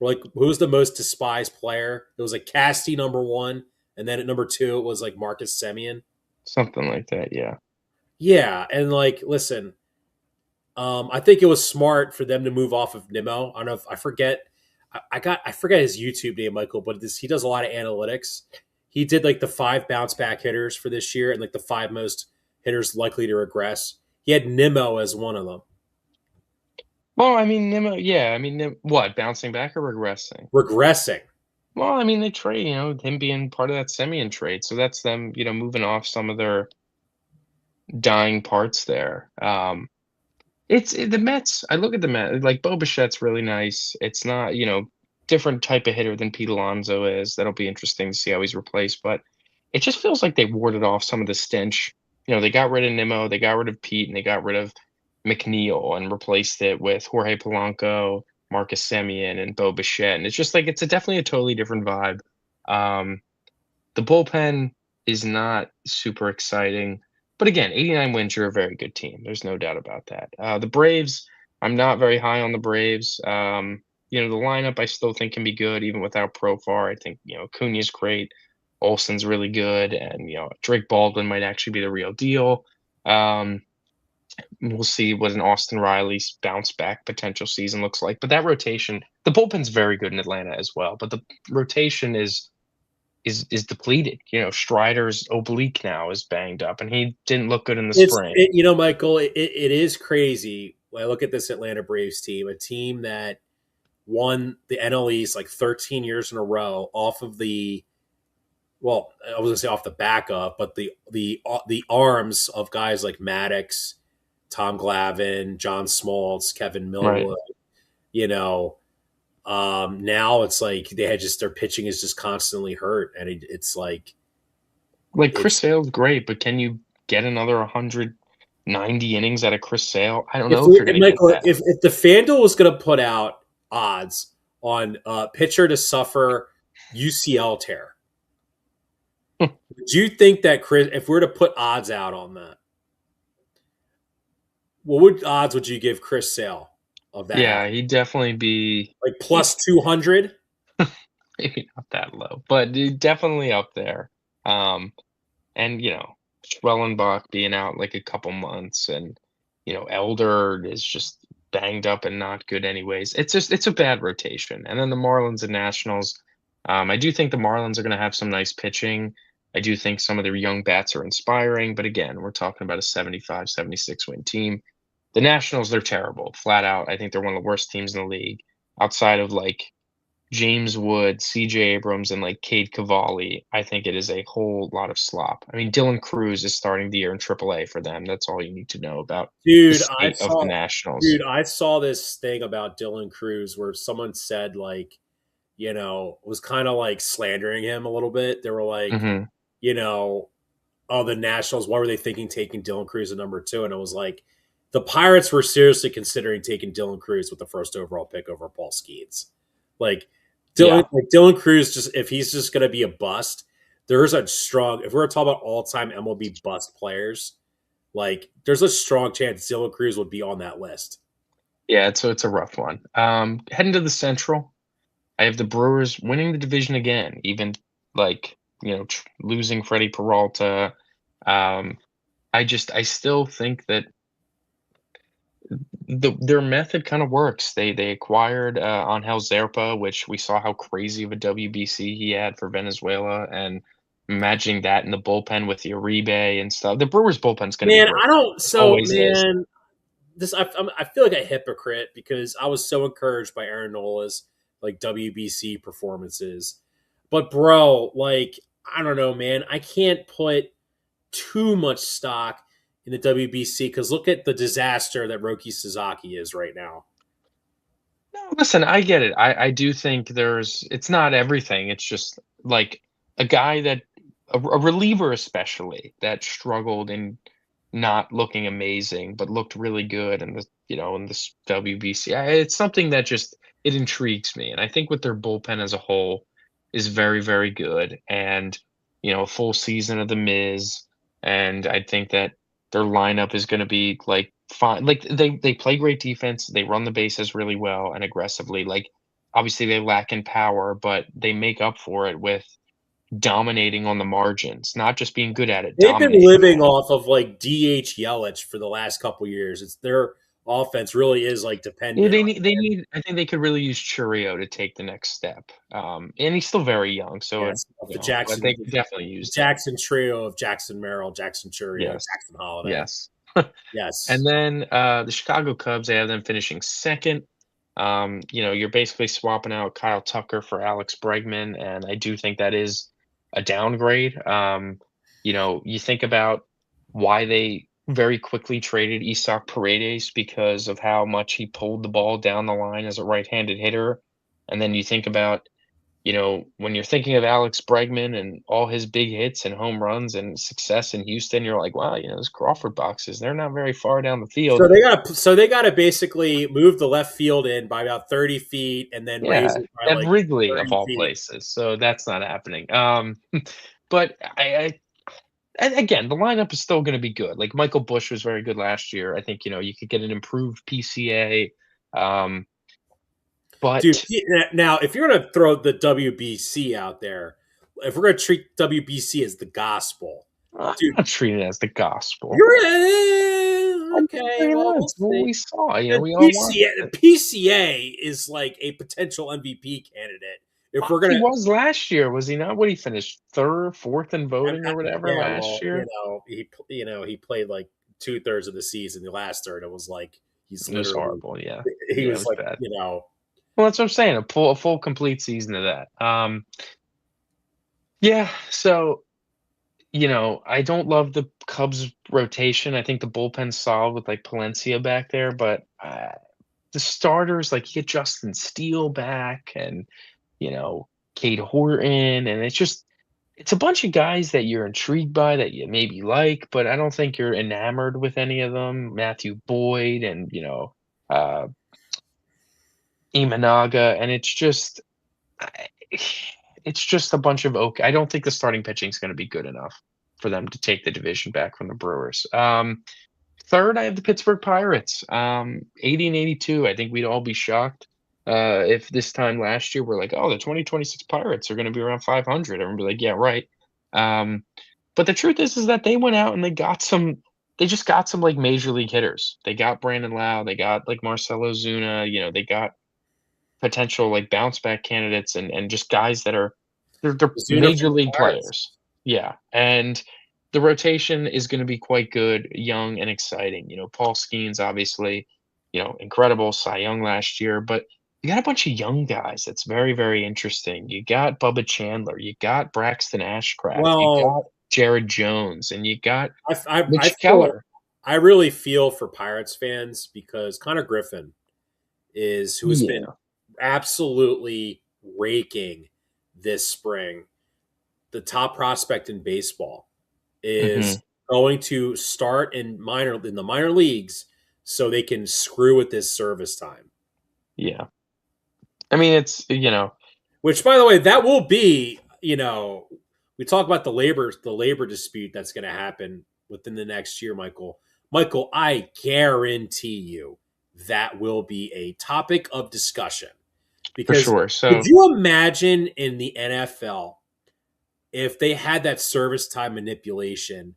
Or like who was the most despised player? It was like Casty number one, and then at number two it was like Marcus Semien. something like that, yeah. Yeah, and like listen, I think it was smart for them to move off of Nimmo. I don't know if I forget. I forget his YouTube name, Michael, but he does a lot of analytics. He did like the five bounce back hitters for this year and like the five most hitters likely to regress. He had Nimmo as one of them. Well, I mean, Nimmo yeah, I mean, what, bouncing back or regressing? Regressing. Well, I mean, they trade, him being part of that Semien trade, so that's them, moving off some of their dying parts there. The Mets. I look at the Mets like Bo Bichette's really nice. It's not, different type of hitter than Pete Alonso is. That'll be interesting to see how he's replaced. But it just feels like they warded off some of the stench. They got rid of Nimmo, they got rid of Pete, and they got rid of McNeil and replaced it with Jorge Polanco, Marcus Semien, and Bo Bichette. And it's just like it's definitely a totally different vibe. Um, the bullpen is not super exciting. But again, 89 wins, you're a very good team. There's no doubt about that. The Braves, I'm not very high on the Braves. The lineup I still think can be good even without Profar. I think, Acuna's great. Olson's really good. And, Drake Baldwin might actually be the real deal. Um, we'll see what an Austin Riley's bounce back potential season looks like. But that rotation, the bullpen's very good in Atlanta as well. But the rotation is depleted. Strider's oblique now is banged up, and he didn't look good in the spring. Michael, it is crazy. When I look at this Atlanta Braves team, a team that won the NL East like 13 years in a row off of I was gonna say off the back of, but the arms of guys like Maddox, Tom Glavine, John Smoltz, Kevin Right. Millwood. You know, now it's like they had just their pitching is just constantly hurt, and it's like Like Chris it's Sale's great, but can you get another 190 innings out of Chris Sale? I don't if know if we you're going to get Michael that. if the FanDuel was going to put out odds on pitcher to suffer UCL tear, do you think that Chris, if we were to put odds out on that, what odds would you give Chris Sale of that Yeah, happening? he'd definitely be Like plus 200? maybe not that low, but definitely up there. Um, and Schwellenbach being out like a couple months, and Elder is just banged up and not good anyways. It's a bad rotation. And then the Marlins and Nationals. I do think the Marlins are going to have some nice pitching. I do think some of their young bats are inspiring, but again, we're talking about a 75, 76 win team. The Nationals, they're terrible, flat out. I think they're one of the worst teams in the league outside of like James Wood, CJ Abrams, and like Cade Cavalli. I think it is a whole lot of slop. I mean, Dylan Cruz is starting the year in AAA for them. That's all you need to know about the Dude, state of the Nationals. I saw this thing about Dylan Cruz where someone said like, was kind of like slandering him a little bit. They were like, Hmm. you know, oh, the Nationals, what were they thinking taking Dylan Cruz at number two? And it was like the Pirates were seriously considering taking Dylan Cruz with the first overall pick over Paul Skeens. Like Yeah. Dylan Cruz, just if he's just going to be a bust, there's a strong. If we're talking about all time MLB bust players, like there's a strong chance Dylan Cruz would be on that list. Yeah, it's a rough one. Heading to the Central, I have the Brewers winning the division again, even like, losing Freddie Peralta. Um, I still think that their method kind of works. They acquired Angel Zerpa, which we saw how crazy of a WBC he had for Venezuela, and imagining that in the bullpen with Uribe and stuff. The Brewers bullpen's going to be Man, great. I don't. It So, always is. man, I feel like a hypocrite because I was so encouraged by Aaron Nola's like WBC performances, but bro, like I don't know, man, I can't put too much stock in the WBC because look at the disaster that Roki Sasaki is right now. No, listen, I get it. I do think it's not everything. It's just like a guy a reliever especially that struggled in not looking amazing, but looked really good in in this WBC. It's something that just it intrigues me, and I think with their bullpen as a whole is very, very good. And a full season of the Miz, and I think that their lineup is going to be like fine. Like they play great defense, they run the bases really well and aggressively. Like obviously they lack in power, but they make up for it with dominating on the margins, not just being good at it, They've been dominating living at it. off of like DH Yelich for the last couple years. It's their offense really is like Yeah, dependent on they him. need I think they could really use Churio to take the next step. And he's still very young, so Yes, of but they could definitely The use that. Jackson trio of Jackson Merrill, Jackson Churio, Yes. Jackson Holiday. Yes. And Yes. then the Chicago Cubs, they have them finishing second. You're basically swapping out Kyle Tucker for Alex Bregman, and I do think that is a downgrade. You think about why they very quickly traded Isak Paredes because of how much he pulled the ball down the line as a right-handed hitter. And then you think about when you're thinking of Alex Bregman and all his big hits and home runs and success in Houston, you're like, wow, those Crawford boxes, they're not very far down the field. So they got to basically move the left field in by about 30 feet and then raise Yeah, it by at like Wrigley of 30 all feet. places, so that's not happening. But and again, the lineup is still gonna be good. Like, Michael Busch was very good last year. I think, you could get an improved PCA, um, Dude, but now if you're going to throw the WBC out there, if we're going to treat WBC as the gospel, I'm dude, not treating it as the gospel. you're I'm okay. saying Well, that, we'll it's what see. we saw, The we all watched PCA, it. the PCA is like a potential MVP candidate. If we're He gonna, was last year, was he not? What, he finished 3rd, 4th in voting or whatever yeah, last well, year? he played like 2/3 of the season. The last third, it was like he's It was literally horrible, yeah. he Yeah, it was was like bad. Well, that's what I'm saying, a full complete season of that. Yeah, so, I don't love the Cubs rotation. I think the bullpen's solid with, like, Palencia back there, but, the starters, like, you get Justin Steele back and, you know, Cade Horton, and it's a bunch of guys that you're intrigued by that you maybe like, but I don't think you're enamored with any of them. Matthew Boyd and, uh, Imanaga, and I it's just a bunch of I don't think the starting pitching is gonna be good enough for them to take the division back from the Brewers. 3rd, I have the Pittsburgh Pirates, 80 and 82. I think we'd all be shocked, if this time last year we're like, "Oh, the 2026 Pirates are gonna be around 500." Everyone be like, "Yeah, right." Um, but the truth is that they went out and they just got some, like, major league hitters. They got Brandon Lau, they got, like, Marcell Ozuna, they got potential, like, bounce back candidates and just guys that are they're Zuna from major the league Pirates. players. Yeah, and the rotation is gonna be quite good, young, and exciting. Paul Skeens, obviously, incredible, Cy Young last year, but you got a bunch of young guys that's very, very interesting. You got Bubba Chandler, you got Braxton Ashcraft, you Well, got Jared Jones, and you got I Mitch feel Keller. I really feel for Pirates fans because Connor Griffin is who has been Yeah. absolutely raking this spring. The top prospect in baseball is Mhm. going to start in the minor leagues so they can screw with this service time. Yeah. I mean, Which, by the way, that will be, we talk about the labor dispute that's going to happen within the next year, Michael. Michael, I guarantee you that will be a topic of discussion. For Because sure. could So you imagine in the NFL if they had that service time manipulation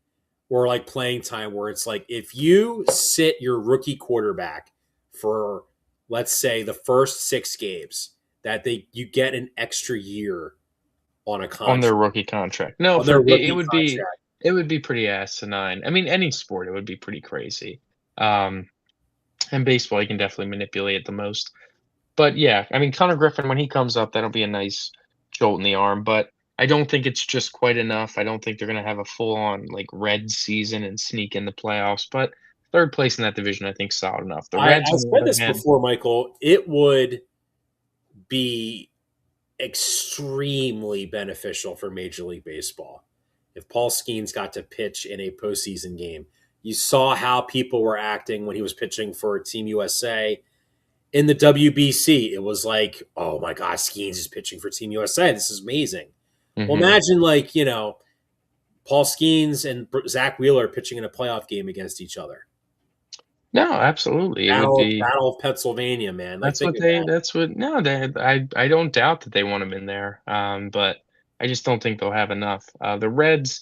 or like playing time where it's like if you sit your rookie quarterback for let's say the first 6 games that they you get an extra year on a on their contract rookie contract. No, on their for it rookie contract. it would be pretty asinine. I mean, any sport it would be pretty crazy. Um, and baseball you can definitely manipulate the most. But yeah, I mean Connor Griffin when he comes up, that'll be a nice jolt in the arm. But I don't think it's just quite enough. I don't think they're gonna have a full on like Reds season and sneak in the playoffs. But third place in that division, I think, solid enough. The Reds, I on the said other this hand, before, Michael. It would be extremely beneficial for Major League Baseball if Paul Skeens got to pitch in a postseason game. You saw how people were acting when he was pitching for Team USA in the WBC. It was like, oh my God, Skeens is pitching for Team USA. This is amazing. Well, hmm imagine like, Paul Skeens and Zach Wheeler pitching in a playoff game against each other. no, absolutely, it would be. Battle of Pennsylvania, man. Like, think of that. That's what no, I don't doubt that they want him in there, but I just don't think they'll have enough. The Reds,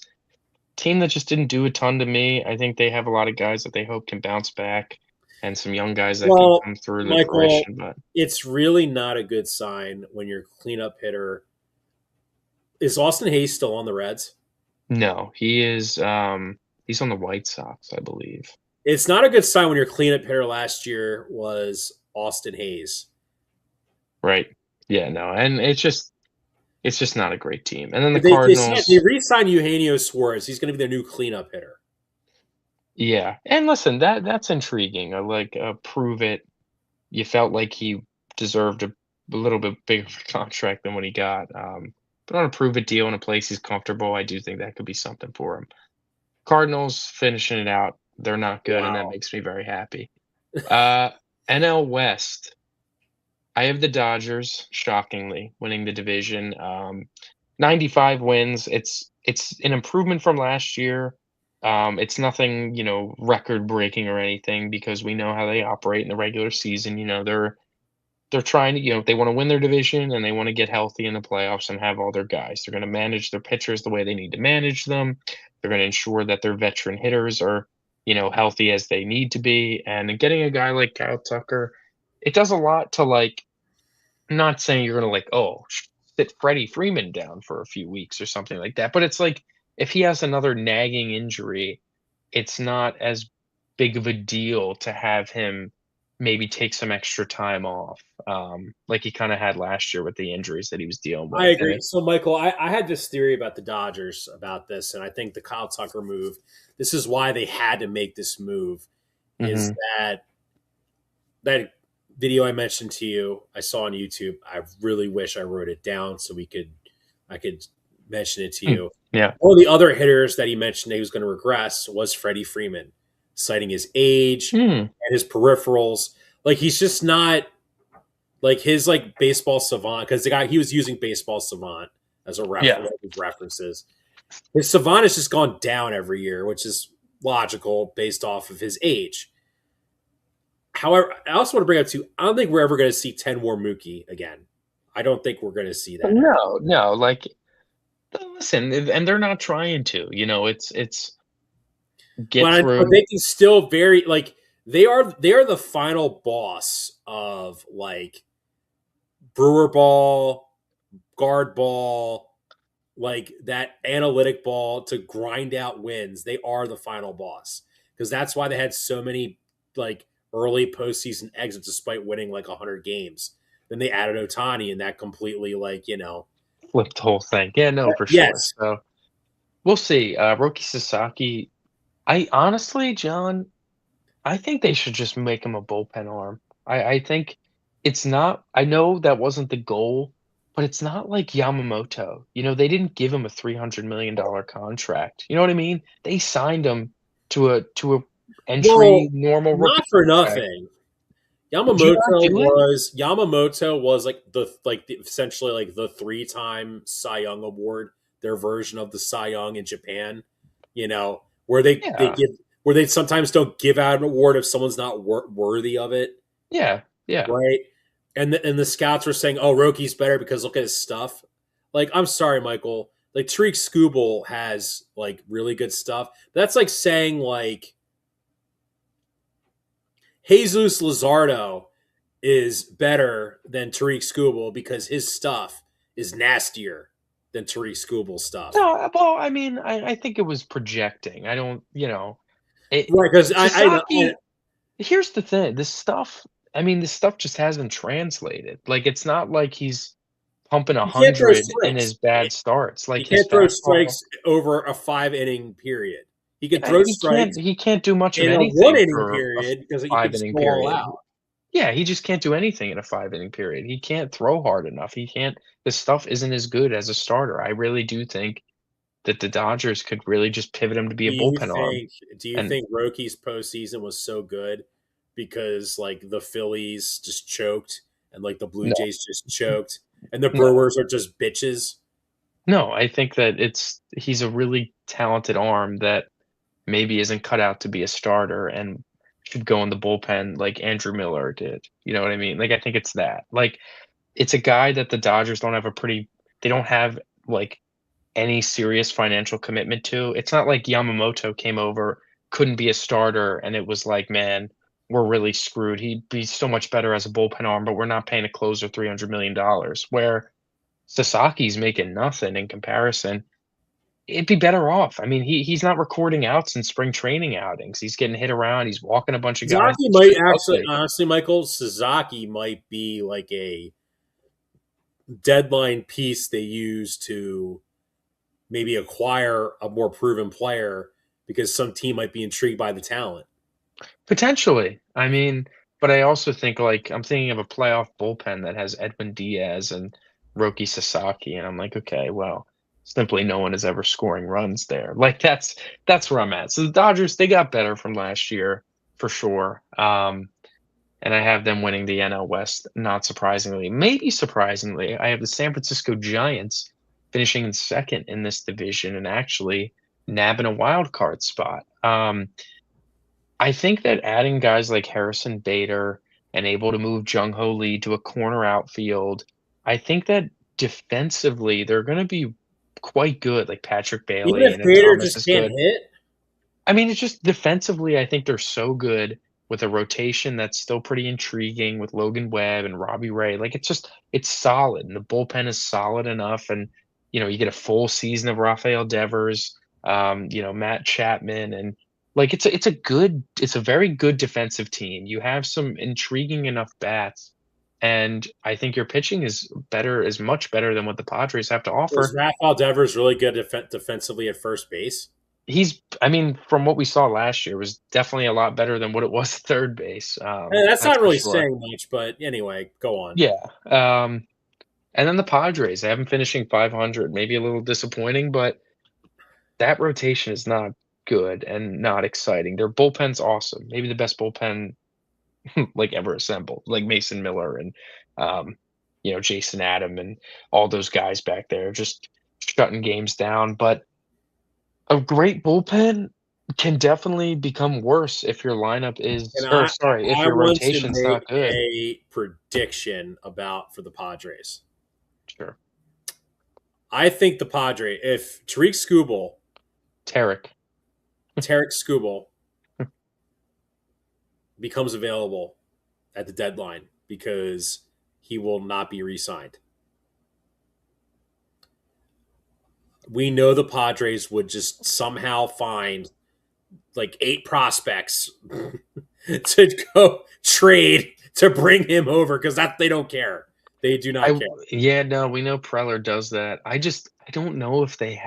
team that just didn't do a ton to me. I think they have a lot of guys that they hope can bounce back and some young guys that can Well, come through the Michael, fruition, but it's really not a good sign when your cleanup hitter is Austin Hayes still on the Reds. no, he's on the White Sox, I believe. It's not a good sign when your cleanup hitter last year was Austin Hayes. Right. Yeah, no, and it's just not a great team. And then the They Cardinals, re-signed Eugenio Suarez. He's going to be their new cleanup hitter. yeah. And listen, that's intriguing. I like prove it. You felt like he deserved a little bit bigger contract than what he got. But on a prove it deal in a place he's comfortable, I do think that could be something for him. Cardinals finishing it out. They're not good, and that Wow. makes me very happy. Uh, NL West. I have the Dodgers, shockingly, winning the division. 95 wins. It's an improvement from last year. It's nothing, record breaking or anything because we know how they operate in the regular season. They're trying to, they want to win their division and they want to get healthy in the playoffs and have all their guys. They're going to manage their pitchers the way they need to manage them. They're going to ensure that their veteran hitters are, healthy as they need to be. And getting a guy like Kyle Tucker, it does a lot to like, I'm not saying you're going to like, oh, sit Freddie Freeman down for a few weeks or something like that. But it's like if he has another nagging injury, it's not as big of a deal to have him maybe take some extra time off, like he kind of had last year with the injuries that he was dealing I with. And agree. So, Michael, I had this theory about the Dodgers about this, and I think the Kyle Tucker move, this is why they had to make this move, is Mhm. that video I mentioned to you, I saw on YouTube. I really wish I wrote it down so I could mention it to Mm, you. yeah, One of the other hitters that he mentioned that he was going to regress was Freddie Freeman, citing his age mm, and his peripherals. Like he's just not like his like baseball savant because the guy he was using baseball savant as a yeah. references. His savant has just gone down every year, which is logical based off of his age. However, I also want to bring up too. I don't think we're ever going to see 10 more Mookie again. I don't think we're going to see that happen. No, no, like listen, and they're not trying to. It's get But through. they can still very like they are the final boss of like Brewer ball, guard ball, like that analytic ball to grind out wins. They are the final boss because that's why they had so many like early postseason exits despite winning like 100 games. Then they added Otani, and that completely Flip the whole thing. Yeah, no, for sure. yes. So we'll see. Roki Sasaki. I honestly, John, I think they should just make him a bullpen arm. I think it's not. I know that wasn't the goal, but it's not like Yamamoto. They didn't give him a $300 million contract. You know what I mean? They signed him to a Well, entry normal rookie not for contract. nothing. Would you not do it? Yamamoto was essentially like the 3-time Cy Young award, their version of the Cy Young in Japan, where they Yeah. give where they sometimes don't give out an award if someone's not worthy of it, Yeah, yeah. right? And the scouts were saying, "Oh, Roki's better because look at his stuff." Like, I'm sorry, Michael. Like Tariq Skubal has like really good stuff. That's like saying like Jesus Luzardo is better than Tariq Skubal because his stuff is nastier than Tariq Skubal's stuff. No, well, I mean, I think it was projecting. I don't, it Right, because I know Sasaki, here's the thing, this stuff just hasn't translated. Like, it's not like he's pumping you can't throw 100 in strikes. his bad starts. You Like, his can't throw fastball, strikes over a 5 inning period. He could yeah, throw strikes he can't do much of in a one anything inning for a period because you could just 5-inning go all period. out. Yeah, he just can't do anything in a 5-inning period. He can't throw hard enough. He can't His stuff isn't as good as a starter. I really do think that the Dodgers could really just pivot him to be Do a you bullpen arm. think? Do you And think Roki's postseason was so good because like the Phillies just choked and like the Blue no, Jays just choked and the no, Brewers are just bitches? no, I think that he's a really talented arm that maybe isn't cut out to be a starter and should go in the bullpen like Andrew Miller did. You know what I mean? Like, I think it's that. Like, it's a guy that the Dodgers they don't have like any serious financial commitment to. It's not like Yamamoto came over, couldn't be a starter, and it was like, man, we're really screwed. He'd be so much better as a bullpen arm, but we're not paying a closer $300 million. Where Sasaki's making nothing in comparison. It'd be better off. I mean, he's not recording outs in spring training outings. He's getting hit around. He's walking a bunch of guys. Sasaki It's might just actually, ugly. honestly, Michael Sasaki might be like a deadline piece they use to maybe acquire a more proven player because some team might be intrigued by the talent. Potentially. I mean, but I also think, like, I'm thinking of a playoff bullpen that has Edwin Diaz and Roki Sasaki, and I'm like, okay, well, simply no one is ever scoring runs there. Like, that's where I'm at. So the Dodgers, they got better from last year for sure. And I have them winning the NL West, not surprisingly. Maybe surprisingly, I have the San Francisco Giants finishing in second in this division and actually nabbing a wild card spot. I think that adding guys like Harrison Bader and able to move Jung Ho Lee to a corner outfield, I think that defensively they're going to be quite good. Like Patrick Even Bailey if and Bader Thomas just is can't good. hit, I mean, it's just defensively, I think they're so good with a rotation that's still pretty intriguing with Logan Webb and Robbie Ray. Like, it's solid, and the bullpen is solid enough. And you get a full season of Rafael Devers, Matt Chapman, and like it's a very good defensive team. You have some intriguing enough bats, and I think your pitching is much better than what the Padres have to was offer. Rafael Devers really good defensively at first base? I mean, from what we saw last year, was definitely a lot better than what it was at third base. That's That's not for really sure. saying much, but anyway, go on. Yeah. And then the Padres, they have them finishing 500, maybe a little disappointing, but that rotation is not good and not exciting. Their bullpen's awesome, maybe the best bullpen like ever assembled, like Mason Miller and um, Jason Adam and all those guys back there just shutting games down. But a great bullpen can definitely become worse if your lineup And is or sorry, if I your want to rotation's make not good. a prediction about for the Padres. Sure. I think the Padre, if Tarek. Tarek Skubal becomes available at the deadline because he will not be re-signed. We know the Padres would just somehow find like 8 prospects to go trade to bring him over because that they don't care. They do not care. Yeah, no, we know Preller does that. I don't know if they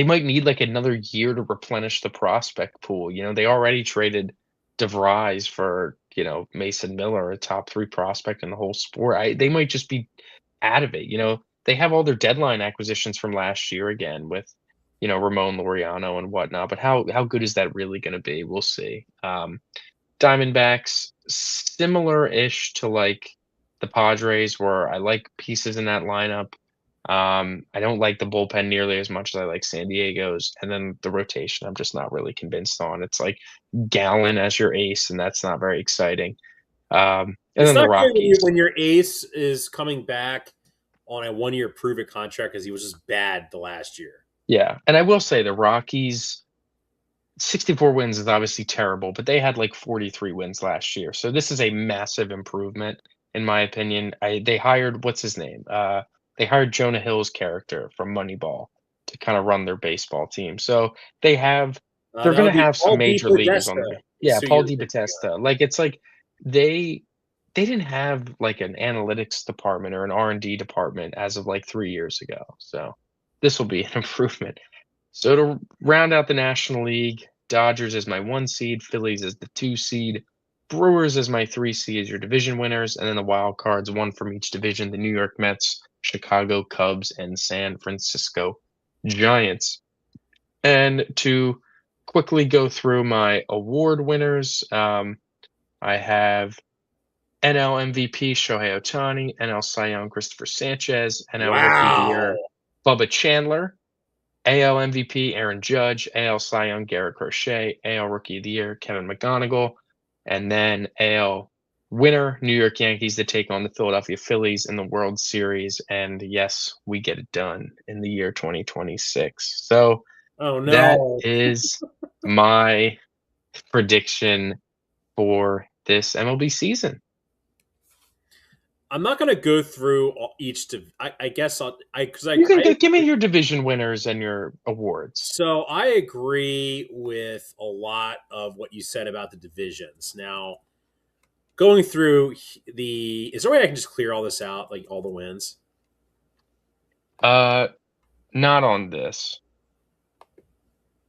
might need like another year to replenish the prospect pool. They already traded DeVries for, Mason Miller, a top 3 prospect in the whole sport. They might just be out of it. They have all their deadline acquisitions from last year again with, Ramon Laureano and whatnot. But how good is that really going to be? We'll see. Diamondbacks, similar-ish to like the Padres, where I like pieces in that lineup. I don't like the bullpen nearly as much as I like San Diego's, and then the rotation I'm just not really convinced on. It's like Gallen as your ace, and that's not very exciting. And It's then the not great when Rockies. your ace is coming back on a 1 year prove it contract because he was just bad the last year. Yeah, and I will say the Rockies 64 wins is obviously terrible, but they had like 43 wins last year. So this is a massive improvement in my opinion. They hired what's his name? They hired Jonah Hill's character from Moneyball to kind of run their baseball team. So they have they're That going would to be have some Paul D. major leaguers on Podesta. there. Is Yeah, who Paul you're D. thinking of. Batista. Like it's like they didn't have like an analytics department or an R&D department as of like 3 years ago. So this will be an improvement. So to round out the National League, Dodgers is my 1 seed, Phillies is the 2 seed, Brewers is my 3 seed as your division winners, and then the wild cards, one from each division, the New York Mets, Chicago Cubs, and San Francisco Giants. And to quickly go through my award winners, I have NL MVP Shohei Ohtani, NL Cy Young Christopher Sanchez, NL Rookie of the Year Wow. Bubba Chandler, AL MVP Aaron Judge, AL Cy Young Garrett Crochet, AL Rookie of the Year Kevin McGonigal, and then AL winner New York Yankees to take on the Philadelphia Phillies in the World Series. And yes, we get it done in the year 2026. So Oh that no. is my prediction for this MLB season. I'm not going to go through each. I guess because You can give me your division winners and your awards. so I agree with a lot of what you said about the divisions. Now, going through is there a way I can just clear all this out, like all the wins? Uh, Not on this.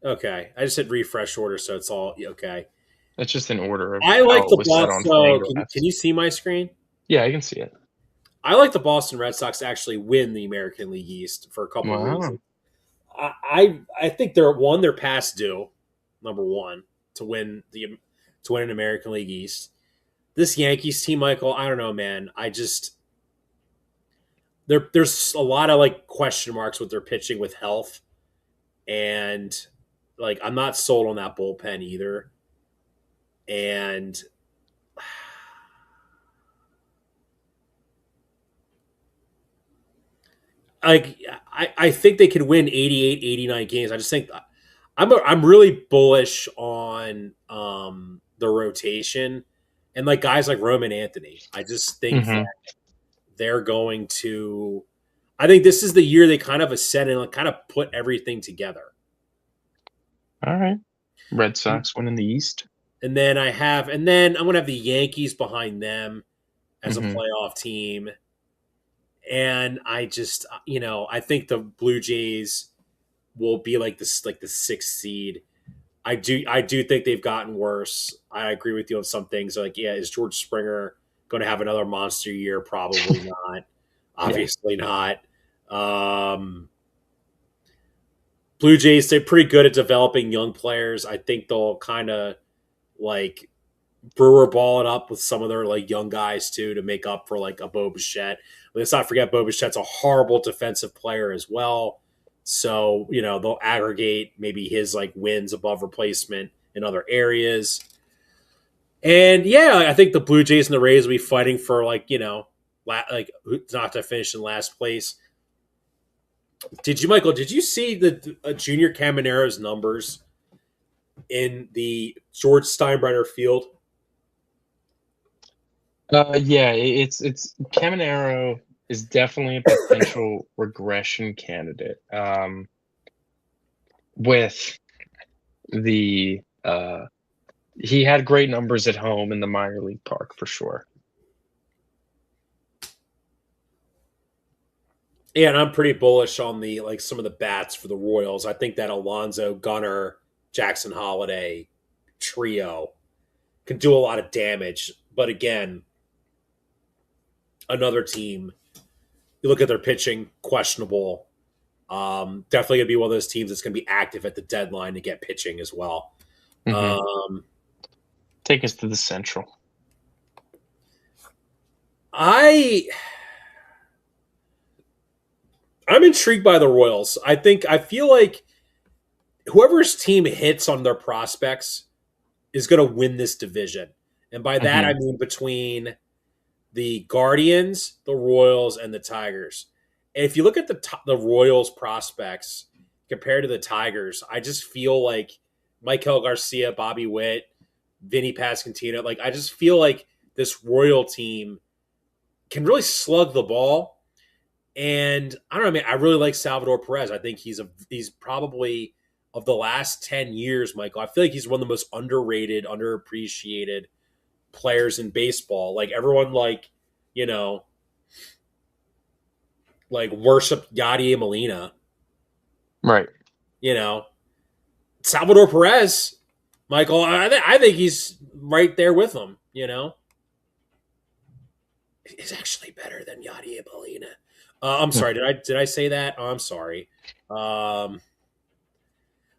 Okay, I just hit refresh order, so it's all okay. It's just in order of I like how it the was set on Boston. So can Fangraphs. you see my screen? Yeah, I can see it. I like the Boston Red Sox to actually win the American League East for a couple of Wow. reasons. I think they're past due. Number one to win an American League East. This Yankees team, Michael, I don't know, man. There's a lot of like question marks with their pitching with health, and like I'm not sold on that bullpen either. And like I think they could win 88, 89 games. I just think I'm really bullish on the rotation and like guys like Roman Anthony. I just think that Hmm. they're going to. I think this is the year they kind of ascend and like kind of put everything together. All right. Red Sox winning the East. And then I'm gonna have the Yankees behind them as a Hmm. playoff team. And I just I think the Blue Jays will be like the sixth seed. I do think they've gotten worse. I agree with you on some things. Like, yeah, is George Springer going to have another monster year? Probably not. Yeah. Obviously not. Um, Blue Jays, they're pretty good at developing young players. I think they'll kind of like Brewer ball it up with some of their like young guys too to make up for like a Bo Bichette. Let's not forget Bo Bichette's a horrible defensive player as well. So, they'll aggregate maybe his like wins above replacement in other areas. And yeah, I think the Blue Jays and the Rays will be fighting for like not to finish in last place. Michael, did you see the Junior Camaro's numbers in the George Steinbrenner Field? Yeah, it's Caminero is definitely a potential regression candidate. With the he had great numbers at home in the minor league park for sure. Yeah, and I'm pretty bullish on the like some of the bats for the Royals. I think that Alonso, Gunnar, Jackson Holiday trio can do a lot of damage. But again, another team. You look at their pitching, questionable. Definitely gonna be one of those teams that's gonna be active at the deadline to get pitching as well. Hmm. Um, Take us to the Central. I I'm intrigued by the Royals. I feel like whoever's team hits on their prospects is going to win this division. And by that, I Hmm. mean between the Guardians, the Royals, and the Tigers. And if you look at the Royals prospects compared to the Tigers, I just feel like Michael Garcia, Bobby Witt, Vinny Pasquantino, like I just feel like this Royal team can really slug the ball. And I don't know, man. I really like Salvador Perez. I think he's probably of the last 10 years, Michael. I feel like he's one of the most underrated, underappreciated players in baseball. Like everyone, you know, like worship Yadier Molina. Right. You know, Salvador Perez, Michael. I think he's right there with him. He's actually better than Yadier Molina. I'm sorry. Did I say that? Oh, I'm sorry. Um,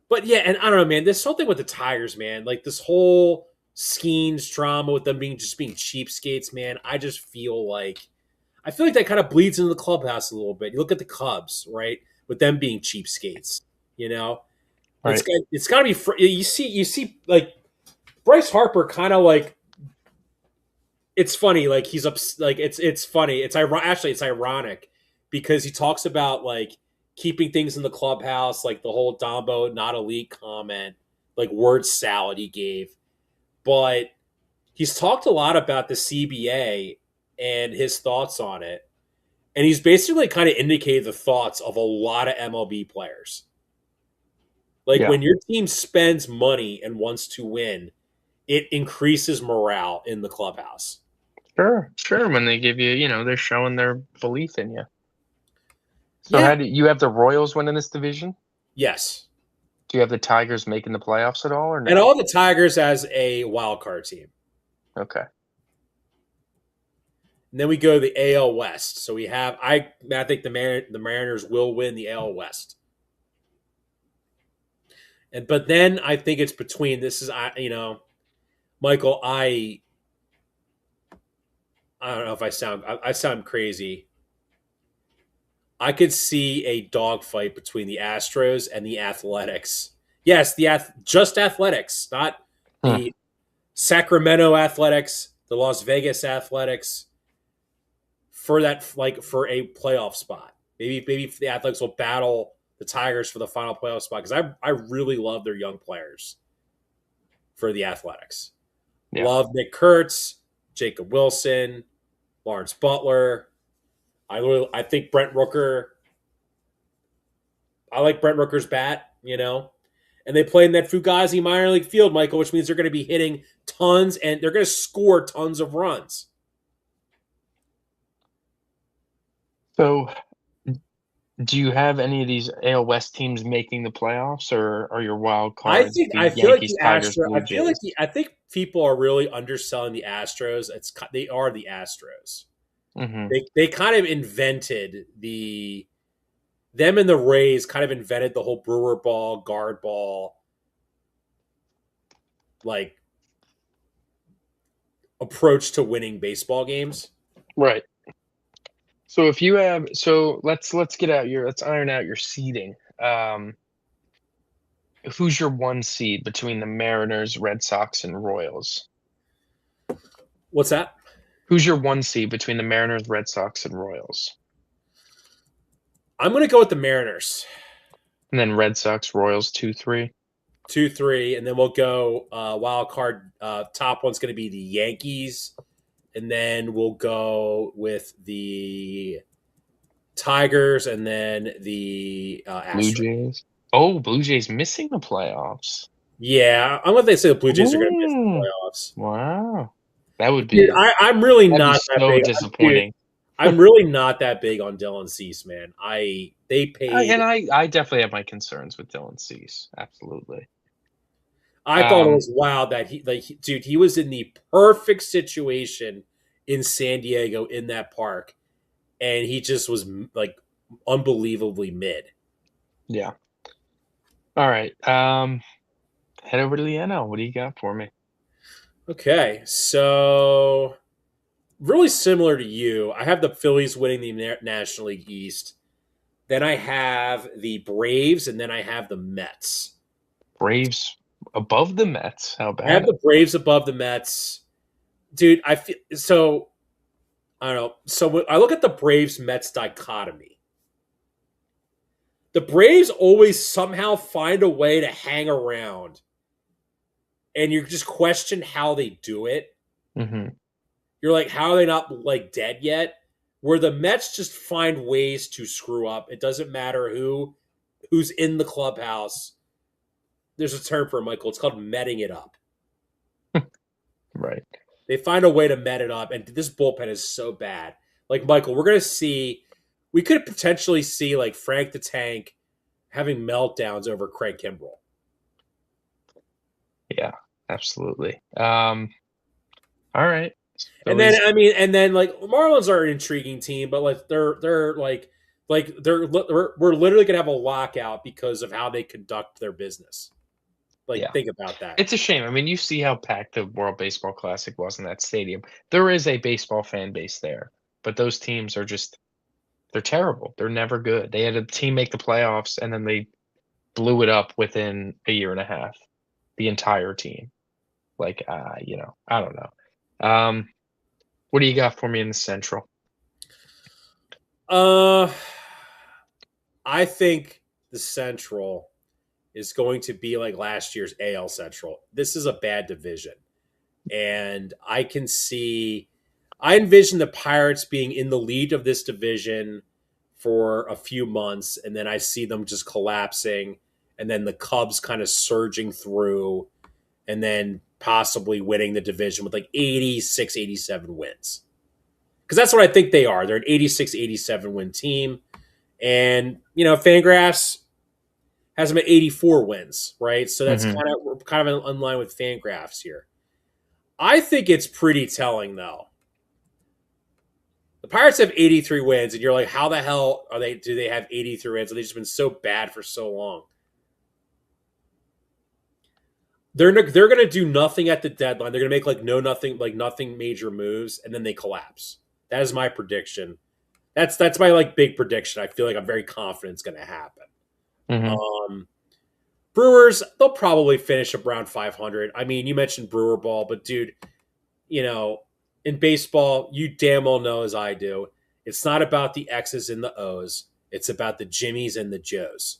but yeah, and I don't know, man. This whole thing with the Tigers, man, like this whole Skeens drama with them being cheapskates, man. I feel like that kind of bleeds into the clubhouse a little bit. You look at the Cubs, right, with them being cheapskates. You know, Right. it's got to be. You see, like Bryce Harper, kind of like it's funny. Like he's like it's funny. Actually it's ironic because he talks about like keeping things in the clubhouse, like the whole Dombo not elite comment, like word salad he gave. But he's talked a lot about the CBA and his thoughts on it. And he's basically kind of indicated the thoughts of a lot of MLB players. Like Yeah. when your team spends money and wants to win, it increases morale in the clubhouse. Sure. Sure. When they give you, they're showing their belief in you. So Yeah. how do you have the Royals winning this division? Yes. Do you have the Tigers making the playoffs at all or And no? all the Tigers as a wild card team. Okay. And then we go to the AL West. So we have I think the Mariners will win the AL West. But then I think it's between this is Michael, I don't know if I sound crazy. I could see a dogfight between the Astros and the Athletics. Yes, just Athletics, not Hmm. the Sacramento Athletics, the Las Vegas Athletics, for that for a playoff spot. Maybe the Athletics will battle the Tigers for the final playoff spot because I really love their young players for the Athletics. Yeah. Love Nick Kurtz, Jacob Wilson, Lawrence Butler. I think Brent Rooker. I like Brent Rooker's bat. And they play in that Fugazi minor league field, Michael, which means they're going to be hitting tons and they're going to score tons of runs. So do you have any of these AL West teams making the playoffs, or are your wild cards the I feel like Yankees, the Tigers, Blue Jays? I think people are really underselling the Astros. They are the Astros. Hmm. They kind of invented them and the Rays kind of invented the whole Brewer ball, guard ball, like approach to winning baseball games. Right. So if you have, so let's iron out your seeding. Who's your one seed between the Mariners, Red Sox, and Royals? What's that? Who's your one seed between the Mariners, Red Sox, and Royals? I'm going to go with the Mariners. And then Red Sox, Royals, 2-3. 2-3, and then we'll go wild card. Top one's going to be the Yankees, and then we'll go with the Tigers, and then the Blue Astros. Jays. Oh, Blue Jays missing the playoffs. Yeah, I'm going to say the Blue Jays are going to miss the Ooh, playoffs. wow. That would Dude, be I'm really that'd be not that so big. Dude, disappointing. I'm really not that big on Dylan Cease, man. They I, paid. and I, I definitely have my concerns with Dylan Cease. Absolutely. I thought it Um, was wild that dude, he was in the perfect situation in San Diego in that park, and he just was like unbelievably mid. yeah. All right. Head over to the NL. What do you got for me? Okay, so really similar to you, I have the Phillies winning the National League East. Then I have the Braves, and then I have the Mets. Braves above the Mets. How I have about it? the Braves above the Mets, dude. I feel so. I don't know. So when I look at the Braves Mets dichotomy, the Braves always somehow find a way to hang around, and you just question how they do it. Hmm. You're like, how are they not like dead yet? Where the Mets just find ways to screw up. It doesn't matter who's in the clubhouse. There's a term for it, Michael. It's called metting it up. Right. They find a way to met it up, and this bullpen is so bad. Like Michael, we're gonna see. We could potentially see like Frank the Tank having meltdowns over Craig Kimbrell. Yeah, absolutely. All right. And then Phillies. and then like Marlins are an intriguing team, but like they're we're literally gonna have a lockout because of how they conduct their business. Like Yeah. think about that. It's a shame. I mean, you see how packed the World Baseball Classic was in that stadium. There is a baseball fan base there, but those teams are just they're terrible. They're never good. They had a team make the playoffs and then they blew it up within a year and a half. The entire team. Like I don't know. What do you got for me in the Central? Uh I think the Central is going to be like last year's AL Central. This is a bad division. And I envision the Pirates being in the lead of this division for a few months, and then I see them just collapsing, and then the Cubs kind of surging through, and then possibly winning the division with like 86, 87 wins. Because that's what I think they are. They're an 86, 87 win team. And, Fangraphs has them at 84 wins, right? So that's Hmm. kind of in line with Fangraphs here. I think it's pretty telling, though. The Pirates have 83 wins, and you're like, how the hell are they? Do they have 83 wins? They've just been so bad for so long. They're going to do nothing at the deadline. They're going to make nothing major moves, and then they collapse. That is my prediction. That's my like big prediction. I feel like I'm very confident it's going to happen. Hmm. Um, Brewers, they'll probably finish around 500. I mean, you mentioned Brewer ball, but dude, you know, in baseball, you damn well know as I do, it's not about the X's and the O's. It's about the Jimmies and the Joes.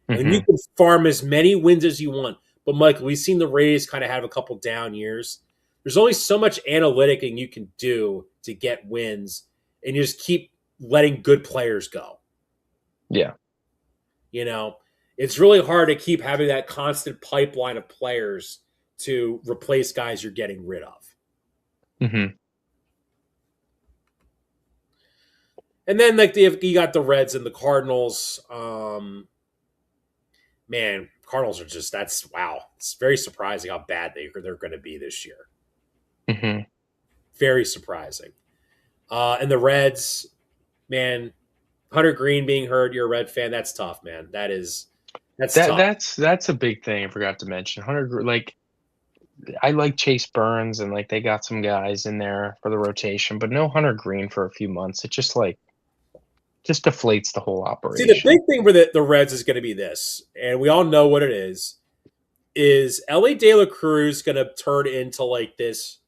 And you Hmm. can farm as many wins as you want. But Michael, we've seen the Rays kind of have a couple down years. There's only so much analyticing you can do to get wins, and you just keep letting good players go. Yeah. You know, it's really hard to keep having that constant pipeline of players to replace guys you're getting rid of. Hmm. And then like you got the Reds and the Cardinals. Man, Cardinals are just that's wow. It's very surprising how bad they're going to be this year. Hmm. Very surprising. And the Reds, man, Hunter Green being hurt. You're a Red fan. That's tough, man. That's That tough. that's a big thing I forgot to mention. Like I like Chase Burns and like they got some guys in there for the rotation, but no Hunter Green for a few months. It just deflates the whole See, the big operation. thing for the Reds is going to be this, and we all know what it is Ellie De La Cruz going to turn into like this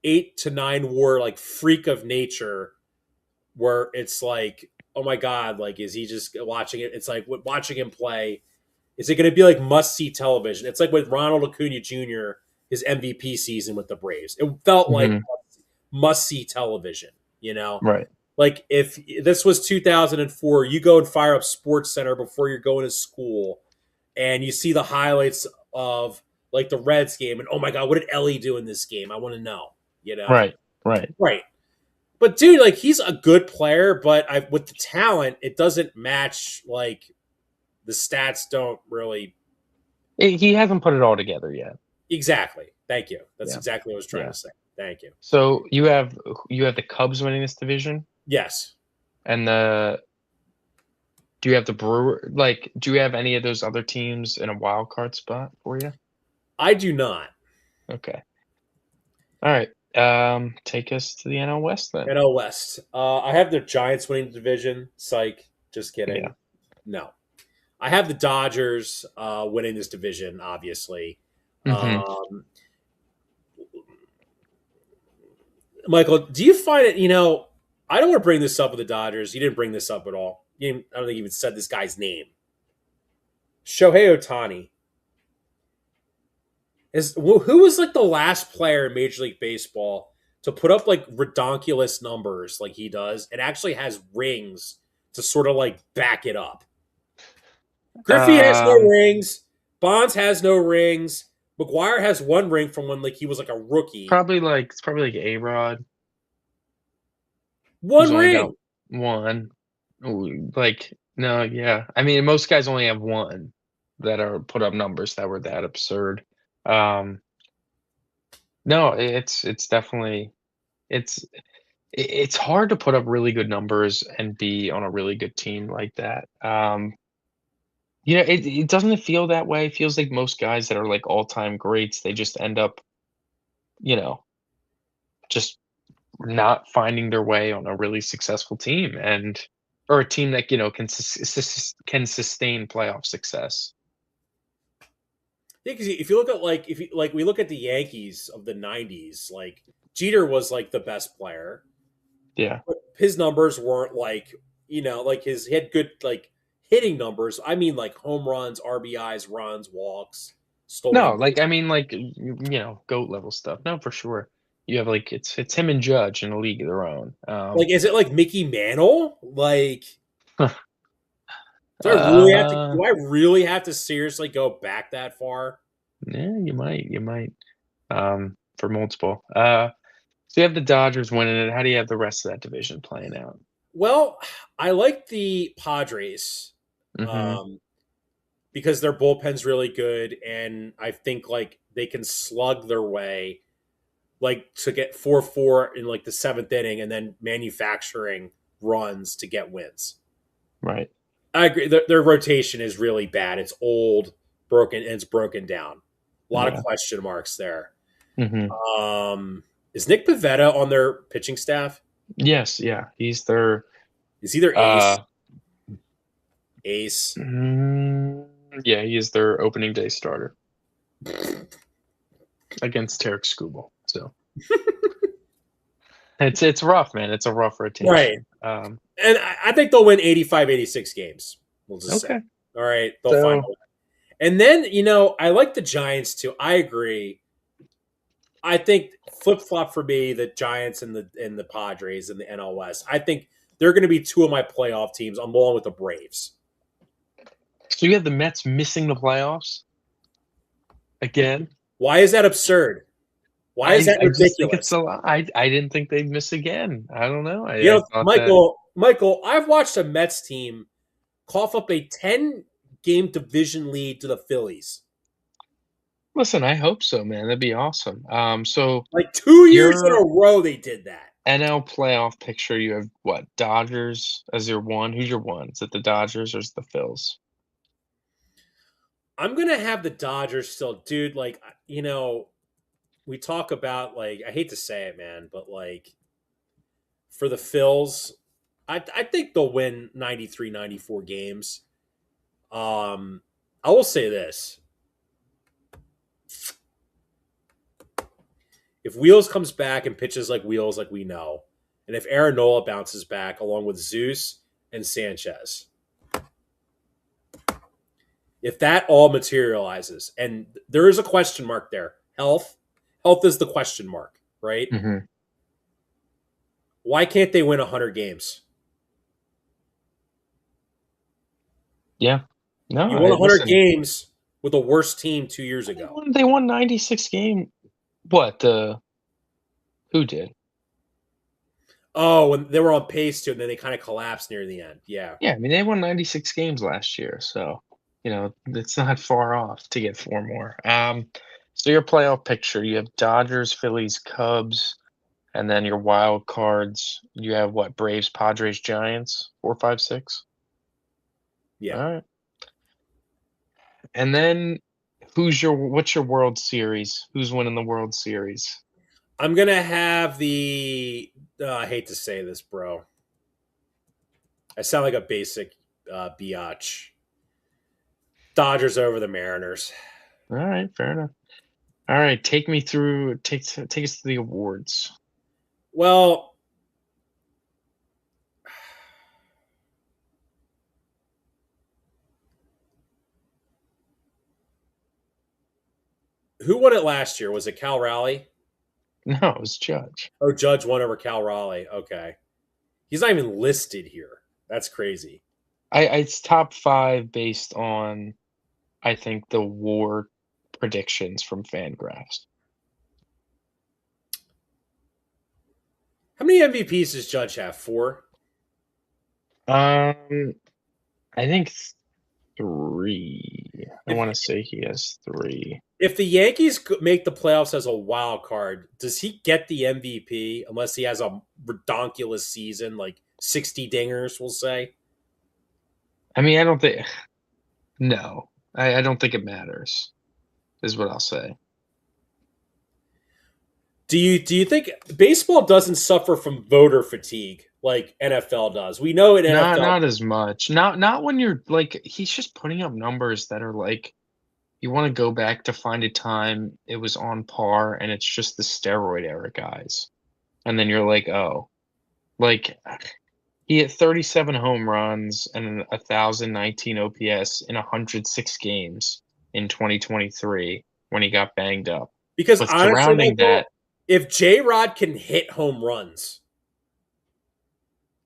8 to 9 WAR like freak of nature where it's like, oh my God, like, is he just watching it? It's like watching him play. Is it going to be like must see television? It's like with Ronald Acuna Jr., his MVP season with the Braves. It felt like Hmm. must see television, you know? Right. Like if this was 2004, you go and fire up Sports Center before you're going to school and you see the highlights of like the Reds game and oh my God, what did Ellie do in this game? I want to know, you know? Right. Right. Right. But dude, like he's a good player, but with the talent, it doesn't match. Like the stats don't really He hasn't put it all together yet. exactly. Thank you. That's Yeah. exactly what I was trying Yeah. to say. Thank you. So you have the Cubs winning this division Yes, and the do you have the Brewer like do you have any of those other teams in a wild card spot for you? I do not. Okay. All right. Take us to the NL West then. NL West. I have the Giants winning the division. Psych. Just Yeah. kidding. No. I have the Dodgers winning this division, obviously. Hmm. Um, Michael, do you find it, I don't want to bring this up with the Dodgers. You didn't bring this up at all. I don't think you even said this guy's name. Shohei Ohtani. Who was like the last player in Major League Baseball to put up like redonkulous numbers like he does and actually has rings to sort of like back it up? Griffey has no Um, rings. Bonds has no rings. McGuire has one ring from when like he was like a rookie. it's probably like A-Rod. He's One only got ring. one. Ooh, like, no, yeah. I mean, most guys only have one that are put up numbers that were that absurd. Um, no, it's definitely it's it's hard to put up really good numbers and be on a really good team like that. It doesn't feel that way. It feels like most guys that are like all-time greats, they just end up, you know, just not finding their way on a really successful team or a team that, can sustain playoff success. Yeah, because if you look at like if you like we look at the Yankees of the '90s, like Jeter was like the best player, Yeah. but his numbers weren't like like he had good like hitting numbers. I mean, like home runs, RBIs, runs, walks, No, stolen like base. I mean like GOAT level stuff. No, for sure. You have like it's him and Judge in a league of their own. Like, is it like Mickey Mantle? Like, uh Do I really have to seriously go back that far? yeah, you might for multiple. So you have the Dodgers winning it. How do you have the rest of that division playing out? Well, I like the Padres Mhm. um, because their bullpen's really good, and I think like they can slug their way, like to get 4-4 in like the seventh inning, and then manufacturing runs to get wins. Right. I agree. Their rotation is really bad. It's old, broken, and it's broken down. A lot of Yeah. question marks there. Mhm. Um, is Nick Pivetta on their pitching staff? Yes, yeah. He's their Is he their ace? uh Ace. mm, yeah, he is their opening day starter against Tarek Skubal. So it's rough, man. It's a rough Right. rotation. And I think they'll win 85, 86 games. We'll just say. Okay. All right. They'll find a So way. And then, I like the Giants too. I agree. I think flip flop for me, the Giants and the Padres and the NL West. I think they're going to be two of my playoff teams along with the Braves. so you have the Mets missing the playoffs again. Why is that absurd? Why is that I just think it's ridiculous? a lot. I didn't think they'd miss again. I don't know. I thought that. Michael, I've watched a Mets team cough up a 10-game division lead to the Phillies. Listen, I hope so, man. That'd be awesome. So Like 2 years in your a row, they did that. NL playoff picture, you have what? Dodgers as your one. Who's your one? Is it the Dodgers or is it the Phils? I'm gonna have the Dodgers still, dude. Like, we talk about like I hate to say it, man, but like for the Phils, I think they'll win 93, 94 games. I will say this: if Wheels comes back and pitches like Wheels, like we know, and if Aaron Nola bounces back along with Zeus and Sanchez, if that all materializes, and there is a question mark there, health is the question mark, right? Hmm. Why can't they win 100 games? Yeah. No, You won 100 listen. games with a worse team 2 years ago. They won 96 game. What? Who did? Oh, when they were on pace to, and then they kind of collapsed near the end. Yeah. Yeah, I mean they won 96 games last year, so it's not far off to get four more. So your playoff picture, you have Dodgers, Phillies, Cubs, and then your wild cards. You have what? Braves, Padres, Giants, 4, 5, 6. Yeah. All right, and then what's your World Series? Who's winning the World Series? I'm going to have I hate to say this, bro. I sound like a basic Biatch. Dodgers over the Mariners. All right, fair enough. All right, take us to the awards. Well, who won it last year? Was it Cal Raleigh? No, it was Judge. Oh, Judge won over Cal Raleigh. Okay. He's not even listed here. That's crazy. It's top 5 based on, I think, the WAR predictions from Fangraphs. How many MVPs does Judge have? 4? I think 3. I If, want to say he has 3. if the Yankees make the playoffs as a wild card, does he get the MVP unless he has a redonkulous season, like 60 dingers, we'll say? I mean, I don't think. No, I don't think it matters, is what I'll say. Do you think baseball doesn't suffer from voter fatigue like NFL does? We know in NFL. Not as much. Not when you're like, he's just putting up numbers that are like, you want to go back to find a time it was on par and it's just the steroid era guys. And then you're like, oh, like he hit 37 home runs and 1,019 OPS in 106 games in 2023 when he got banged up. Because But honestly, surrounding that, if J Rod can hit home runs,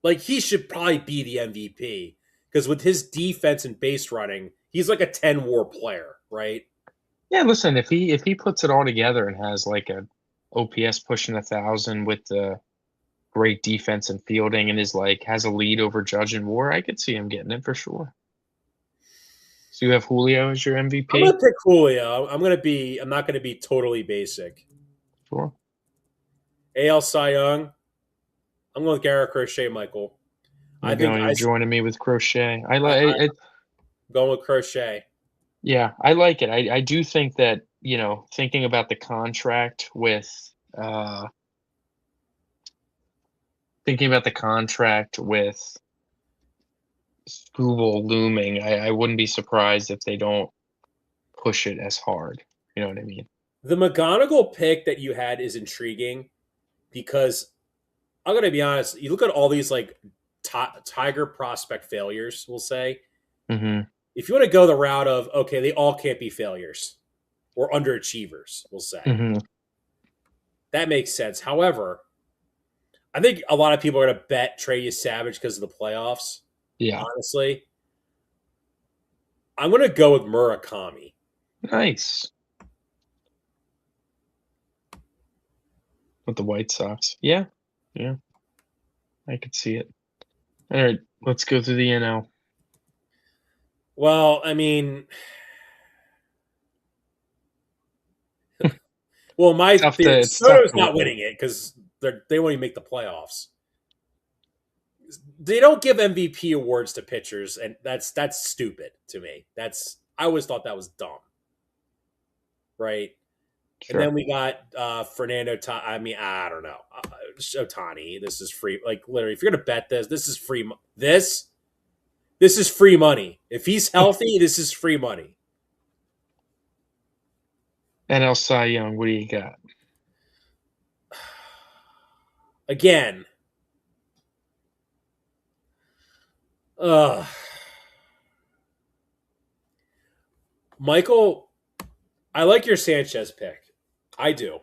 like he should probably be the MVP. Because with his defense and base running, he's like a 10 WAR player, right? yeah, listen, if he puts it all together and has like a OPS pushing 1,000 with the great defense and fielding and is like has a lead over Judge and WAR, I could see him getting it for sure. So you have Julio as your I'm MVP? gonna pick Julio. I'm not gonna be totally basic. Sure. AL Cy Young. I'm going with Garrett Crochet, Michael. You're joining me with Crochet. I'm going with Crochet. Yeah, I like it. I do think that, thinking about the contract with uh thinking about the contract with Google looming, I wouldn't be surprised if they don't push it as hard. You know what I mean? The McGonagall pick that you had is intriguing because I'm going to be honest. You look at all these like Tiger prospect failures, we'll say. Mm-hmm. If you want to go the route of, okay, they all can't be failures or underachievers, we'll say. Mm-hmm. That makes sense. However, I think a lot of people are going to bet Trey Savage because of the playoffs. Yeah. Honestly, I'm going to go with Murakami. Nice. With the White Sox. Yeah. Yeah. I could see it. All right, let's go through the NL. Well, I mean, my theory, Soto's not winning it because they won't even make the playoffs. They don't give MVP awards to pitchers, and that's stupid to me. I always thought that was dumb, right? Sure. And then we got Fernando. I mean, I don't know. Ohtani. This is free. Like literally, if you're gonna bet this is free. This is free money. If he's healthy, this is free money. NL Cy Young. What do you got? Again. Michael, I like your Sanchez pick. I do.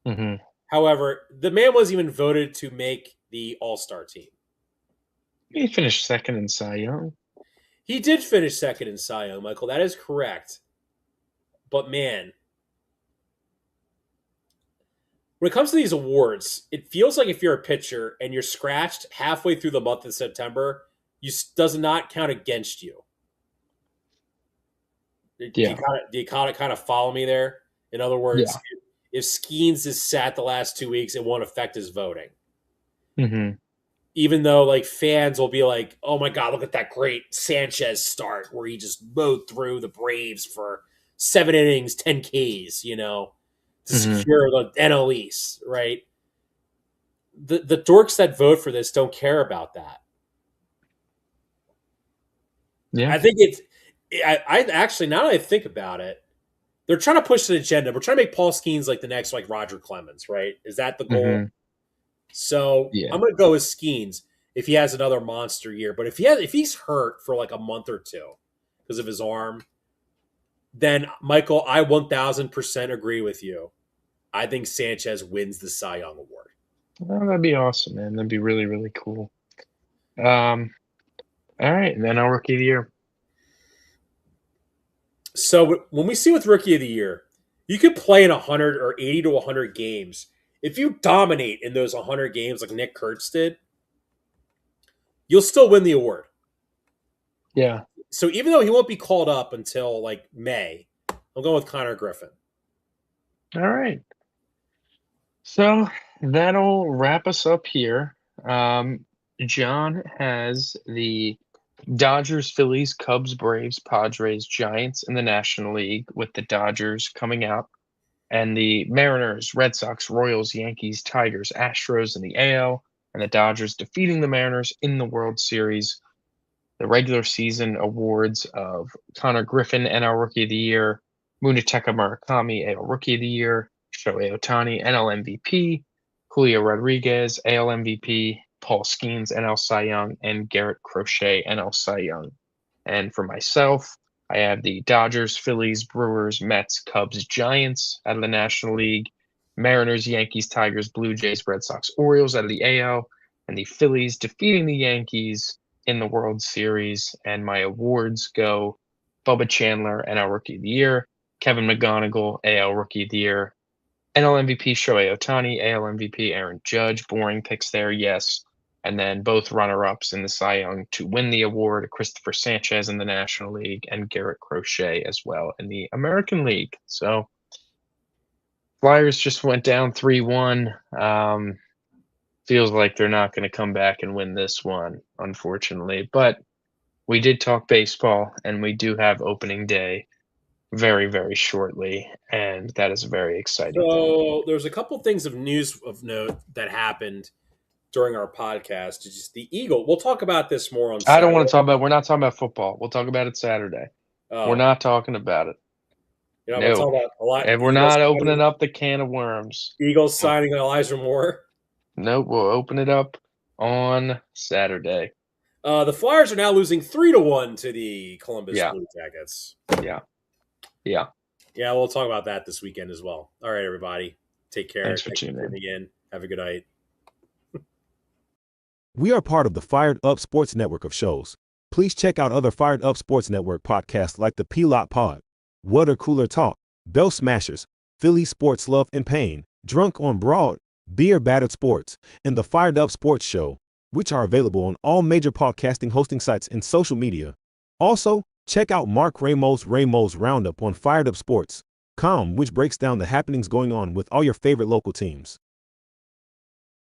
Mm-hmm. However, the man wasn't even voted to make the All-Star team. He finished second in Cy Young. He did finish second in Cy Young, Michael. That is correct. But man, when it comes to these awards, it feels like if you're a pitcher and you're scratched halfway through the month of September, does not count against you. Yeah. Do you kind of follow me there? In other words, if Skeens is sat the last 2 weeks, it won't affect his voting. Mm-hmm. Even though like fans will be like, "Oh my God, look at that great Sanchez start where he just mowed through the Braves for 7 innings, 10 Ks," to secure the NL East, right? The dorks that vote for this don't care about that. Yeah. I think it's. I actually, now that I think about it, they're trying to push an agenda. We're trying to make Paul Skeens like the next like Roger Clemens, right? Is that the goal? Hmm. So Yeah. I'm going to go with Skeens if he has another monster year. But if he's hurt for like a month or two because of his arm, then Michael, I 1,000% agree with you. I think Sanchez wins the Cy Young Award. Well, that'd be awesome, man. That'd be really, really cool. All right, and then our rookie of the year. So when we see with Rookie of the Year, you could play in 100 or 80 to 100 games. If you dominate in those 100 games like Nick Kurtz did, you'll still win the award. Yeah. So even though he won't be called up until like May, I'm going with Connor Griffin. All right. So that'll wrap us up here. John has the Dodgers, Phillies, Cubs, Braves, Padres, Giants in the National League, with the Dodgers coming out, and the Mariners, Red Sox, Royals, Yankees, Tigers, Astros in the AL, and the Dodgers defeating the Mariners in the World Series. The regular season awards of Connor Griffin, NL Rookie of the Year, Munetaka Murakami, AL Rookie of the Year, Shohei Ohtani, NL MVP, Julio Rodriguez, AL MVP, Paul Skeens, NL Cy Young, and Garrett Crochet, NL Cy Young. And for myself, I have the Dodgers, Phillies, Brewers, Mets, Cubs, Giants out of the National League, Mariners, Yankees, Tigers, Blue Jays, Red Sox, Orioles out of the AL, and the Phillies defeating the Yankees in the World Series. And my awards go Bubba Chandler, NL Rookie of the Year, Kevin McGonigal, AL Rookie of the Year, NL MVP Shohei Ohtani, AL MVP Aaron Judge. Boring picks there, yes. And then both runner-ups in the Cy Young to win the award, Christopher Sanchez in the National League and Garrett Crochet as well in the American League. So Flyers just went down 3-1. Feels like they're not going to come back and win this one, unfortunately. But we did talk baseball, and we do have opening day very, very shortly, and that is a very exciting thing. So there's a couple things of news of note that happened during our podcast. It's just the Eagle. We'll talk about this more on I don't want Saturday. to talk about. We're not talking about football. We'll talk about it Saturday. We're Oh, not talking about it. you know, we'll No, talk about a lot. and we're not opening up the can of worms. Eagles signing Elijah Moore. Nope, we'll open it up on Saturday. The Flyers are now losing 3-1 to the Columbus Yeah, Blue Jackets. yeah, yeah. Yeah, we'll talk about that this weekend as well. All right, everybody. Take care. Thanks for Thanks for tuning in. tuning in. Have a good night. We are part of the Fired Up Sports Network of shows. Please check out other Fired Up Sports Network podcasts like the P-Lot Water Cooler Talk, Bell Smashers, Philly Sports Love and Pain, Drunk on Broad, Beer Battered Sports, and the Fired Up Sports Show, which are available on all major podcasting hosting sites and social media. Also, check out Mark Ramos' Roundup on firedupsports.com, which breaks down the happenings going on with all your favorite local teams.